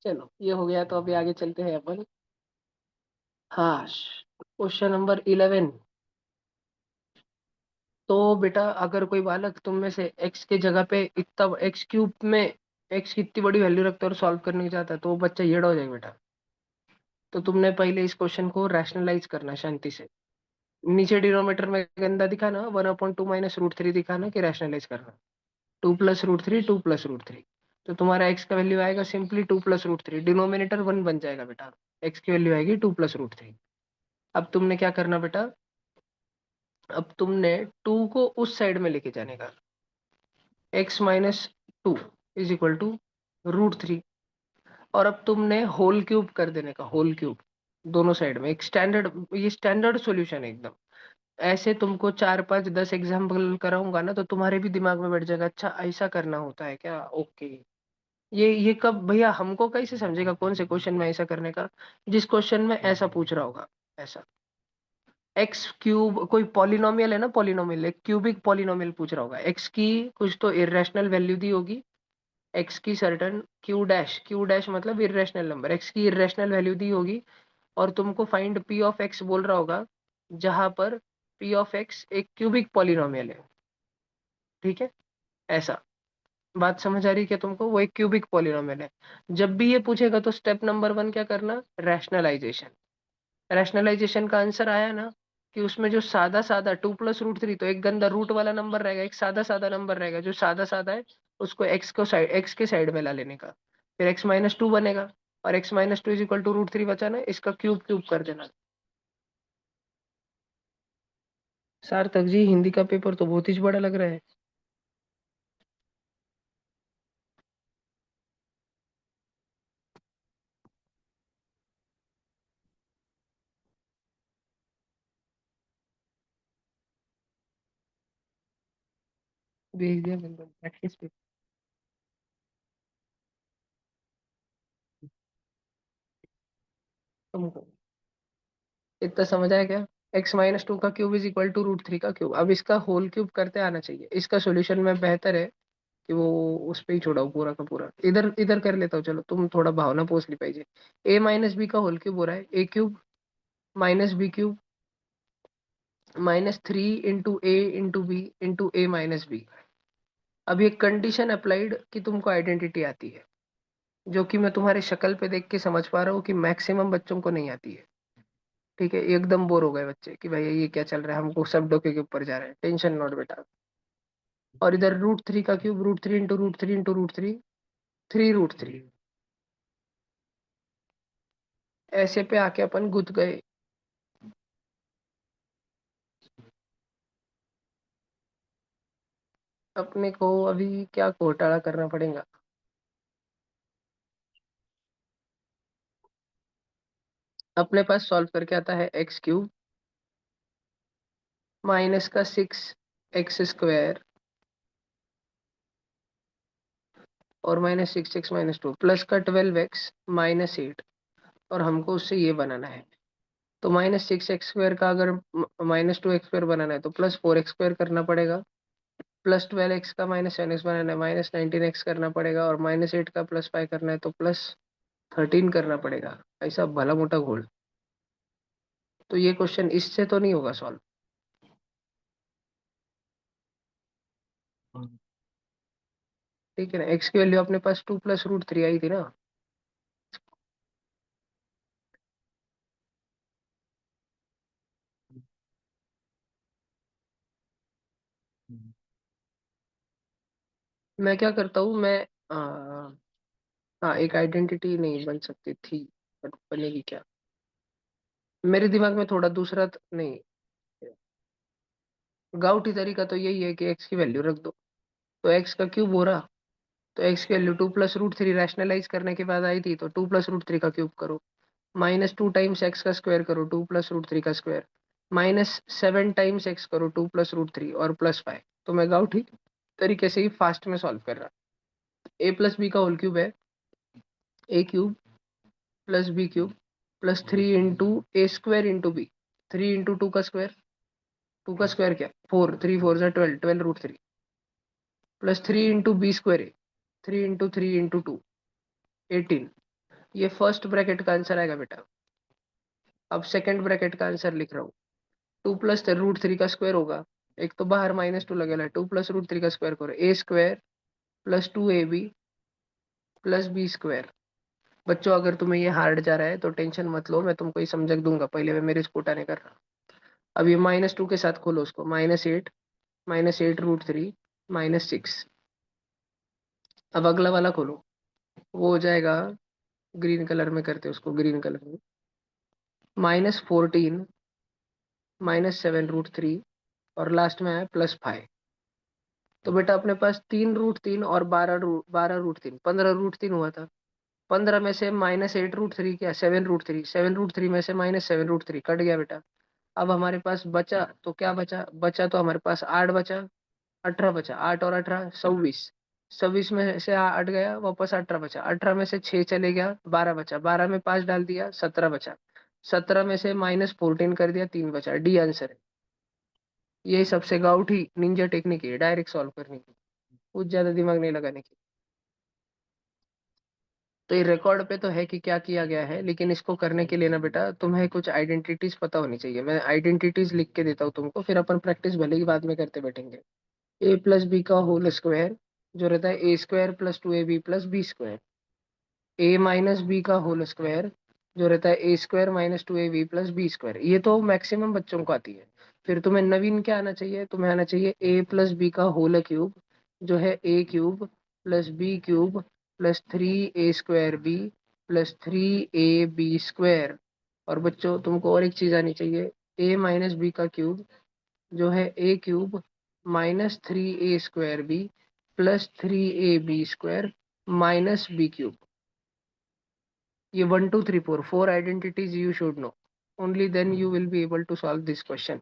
चलो ये हो गया, तो अभी आगे चलते हैं अपन। हाँ, क्वेश्चन नंबर 11। तो बेटा, अगर कोई बालक तुम में से x के जगह पे इतना एक्स क्यूब में x की इतनी बड़ी वैल्यू रखता है और सॉल्व करने की चाहता है, तो वो बच्चा येड़ा हो जाएगा बेटा। तो तुमने पहले इस क्वेश्चन को रैशनलाइज करना शांति से। नीचे डिनोमिनेटर में गंदा दिखाना, 1/2 माइनस रूट थ्री दिखाना कि रैशनलाइज करना। 2 + √3, 2 + √3। तो तुम्हारा x का वैल्यू आएगा सिंपली 2 + √3, डिनोमिनेटर 1 बन जाएगा बेटा। x की वैल्यू आएगी 2 + √3। अब तुमने क्या करना बेटा, अब तुमने 2 को उस साइड में लेके जाने का। x - 2 = √3। और अब तुमने होल क्यूब कर देने का, होल क्यूब दोनों साइड में। एक स्टैंडर्ड, ये स्टैंडर्ड सॉल्यूशन है एकदम। ऐसे तुमको 4 5 10 एग्जाम्पल कराऊंगा ना, तो तुम्हारे भी दिमाग में बैठ जाएगा, अच्छा ऐसा करना होता है क्या, ओके। ये कब भैया, हमको कैसे समझेगा कौन से क्वेश्चन में ऐसा करने का? जिस क्वेश्चन में ऐसा पूछ रहा होगा, ऐसा। एक्स क्यूब कोई पॉलिनोमियल है ना, पॉलिनोमियल एक क्यूबिक पॉलिनोमियल पूछ रहा होगा, एक्स की कुछ तो इरेशनल वैल्यू दी होगी, एक्स की सर्टन क्यू डैश मतलब इरेशनल नंबर, एक्स की इरेशनल वैल्यू दी होगी। और तुमको फाइंड पी ऑफ एक्स बोल रहा होगा, जहां पर पी ऑफ एक्स एक क्यूबिक पॉलिनोमियल है। ठीक है, ऐसा। बात समझ आ रही है क्या तुमको? वो एक क्यूबिक पॉलिनोमियल है। जब भी ये पूछेगा तो स्टेप नंबर 1 क्या करना, रैशनलाइजेशन। रैशनलाइजेशन का आंसर आया ना, कि उसमें जो सादा सादा 2 + √3, तो एक गंदा रूट वाला नंबर रहेगा, एक सादा सादा नंबर रहेगा, जो सादा सादा है उसको एक्स के साइड में ला लेने का। फिर x - 2 बनेगा, और x - 2 = √3 बचा ना, इसका क्यूब क्यूब कर देना। सार्थक जी, हिंदी का पेपर तो बहुत ही बड़ा लग रहा है। भेज दिया बिल्कुल प्रैक्टिस पे। तुमको इतना समझ आया क्या? x - 2 का क्यूब = √3 का क्यूब। अब इसका होल क्यूब करते आना चाहिए। इसका सॉल्यूशन में बेहतर है कि वो उस पे ही छोड़ाओ पूरा का पूरा। इधर इधर कर लेता हूँ, चलो तुम थोड़ा भावना पोसली पाहिजे। a - b का होल क्यूब हो रहा है a³ - b³ -3 × a × b × a - b। अब ये कंडीशन अप्लाइड की तुमको आइडेंटिटी आती है, जो कि मैं तुम्हारे शक्ल पे देख के समझ पा रहा हूँ कि मैक्सिमम बच्चों को नहीं आती है। ठीक है, एकदम बोर हो गए बच्चे कि भाई ये क्या चल रहा है, हमको सब डोके के ऊपर जा रहा है। टेंशन नॉट बेटा। और इधर √3 का क्यूब, √3 × √3 × √3, 3√3। ऐसे पे आके अपन गुत गए। अपने को अभी क्या घोटाला करना पड़ेगा। अपने पास सॉल्व करके आता है x³ माइनस का 6x² और -6x - 2 प्लस का 12x - 8। और हमको उससे ये बनाना है। तो -6x² का अगर -2x² बनाना है तो +4x² करना पड़ेगा। +12x का -7x बनाना है, -19x करना पड़ेगा। और -8 का +5 करना है तो +13 करना पड़ेगा। ऐसा भला मोटा घोल। तो ये क्वेश्चन इससे तो नहीं होगा सॉल्व। ठीक है ना, एक्स की वैल्यू अपने पास 2 + √3 आई थी ना। मैं क्या करता हूँ, मैं हाँ, एक आइडेंटिटी नहीं बन सकती थी, बट बनेगी क्या? मेरे दिमाग में थोड़ा दूसरा नहीं, गाउटी तरीका तो यही है कि एक्स की वैल्यू रख दो, तो एक्स का क्यूब हो रहा, तो एक्स की वैल्यू 2 + √3 रैशनलाइज करने के बाद आई थी, तो 2 + √3 का क्यूब करो, -2 टाइम्स एक्स का स्क्वायर करो 2 + √3 का स्क्वायर, -7 टाइम्स एक्स करो 2 + √3 और +5। तो मैं गाउठी तरीके से ही फास्ट में सॉल्व कर रहा। a + b का होल क्यूब है a³ + b³ +3 × a² × b, 3 × 2 का स्क्वायर, 2 का स्क्वायर क्या 4, 3 4 12, 12 √3 +3 × b², 3 × 3 × 2, 18। ये फर्स्ट ब्रैकेट का आंसर आएगा बेटा। अब सेकंड ब्रैकेट का आंसर लिख रहा हूँ, 2 + √3 का स्क्वायर होगा, एक तो बाहर -2 लगेगा, 2 + √3 का स्क्वायर करो a² + 2ab + b²। बच्चों अगर तुम्हें ये हार्ड जा रहा है तो टेंशन मत लो, मैं तुमको ये समझा दूंगा, पहले मैं मेरे स्कूटा नहीं कर रहा। अब ये -2 के साथ खोलो उसको, -8 -8 √3 -6। अब अगला वाला खोलो, वो हो जाएगा, ग्रीन कलर में करते उसको, ग्रीन कलर में, -14 -7 √3 और लास्ट में है +5। तो बेटा अपने पास 3 √3 और 12 √3, 15 √3 हुआ था। 15 में से -8 √3 क्या 7 √3, 7 √3 में से -7 √3 कट गया बेटा। अब हमारे पास बचा तो क्या बचा, तो हमारे पास 8 बचा, 18 बचा, 8 और 18 26, 26 में से 8 गया, वापस 18 बचा, 18 में से 6 चले गया, 12 बचा, 12 में 5 डाल दिया, 17 बचा, 17 में से -14 कर दिया, 3 बचा, डी आंसर है। ये सबसे गाउठी निंजा टेक्निक है डायरेक्ट सॉल्व करने की, कुछ ज्यादा दिमाग नहीं लगाने की। तो ये रिकॉर्ड पे तो है कि क्या किया गया है, लेकिन इसको करने के लिए ना बेटा तुम्हें कुछ आइडेंटिटीज पता होनी चाहिए। मैं आइडेंटिटीज लिख के देता हूँ तुमको, फिर अपन प्रैक्टिस भले ही बाद में करते बैठेंगे। a + b का होल स्क्वायर जो रहता है a² + 2ab + b², a - b का होल स्क्वायर जो रहता है a² - 2ab + b²। ये तो मैक्सिमम बच्चों को आती है। फिर तुम्हें नवीन क्या आना चाहिए, तुम्हें आना चाहिए a + b का होल क्यूब जो है a³ + b³ + 3a² b + 3ab²। और बच्चों तुमको और एक चीज आनी चाहिए, a - b का क्यूब जो है a³ - 3a² b + 3ab² - b³। ये 1 2 3 4 4 identities you should know, only then you will be able to solve this question.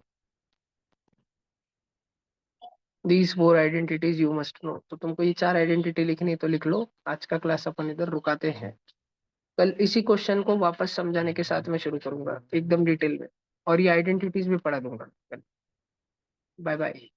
These 4 identities you must know. तो तुमको ये 4 आइडेंटिटी लिखनी है तो लिख लो। आज का क्लास अपन इधर रुकाते हैं, कल इसी क्वेश्चन को वापस समझाने के साथ में शुरू करूंगा एकदम डिटेल में, और ये आइडेंटिटीज भी पढ़ा दूंगा। Bye bye.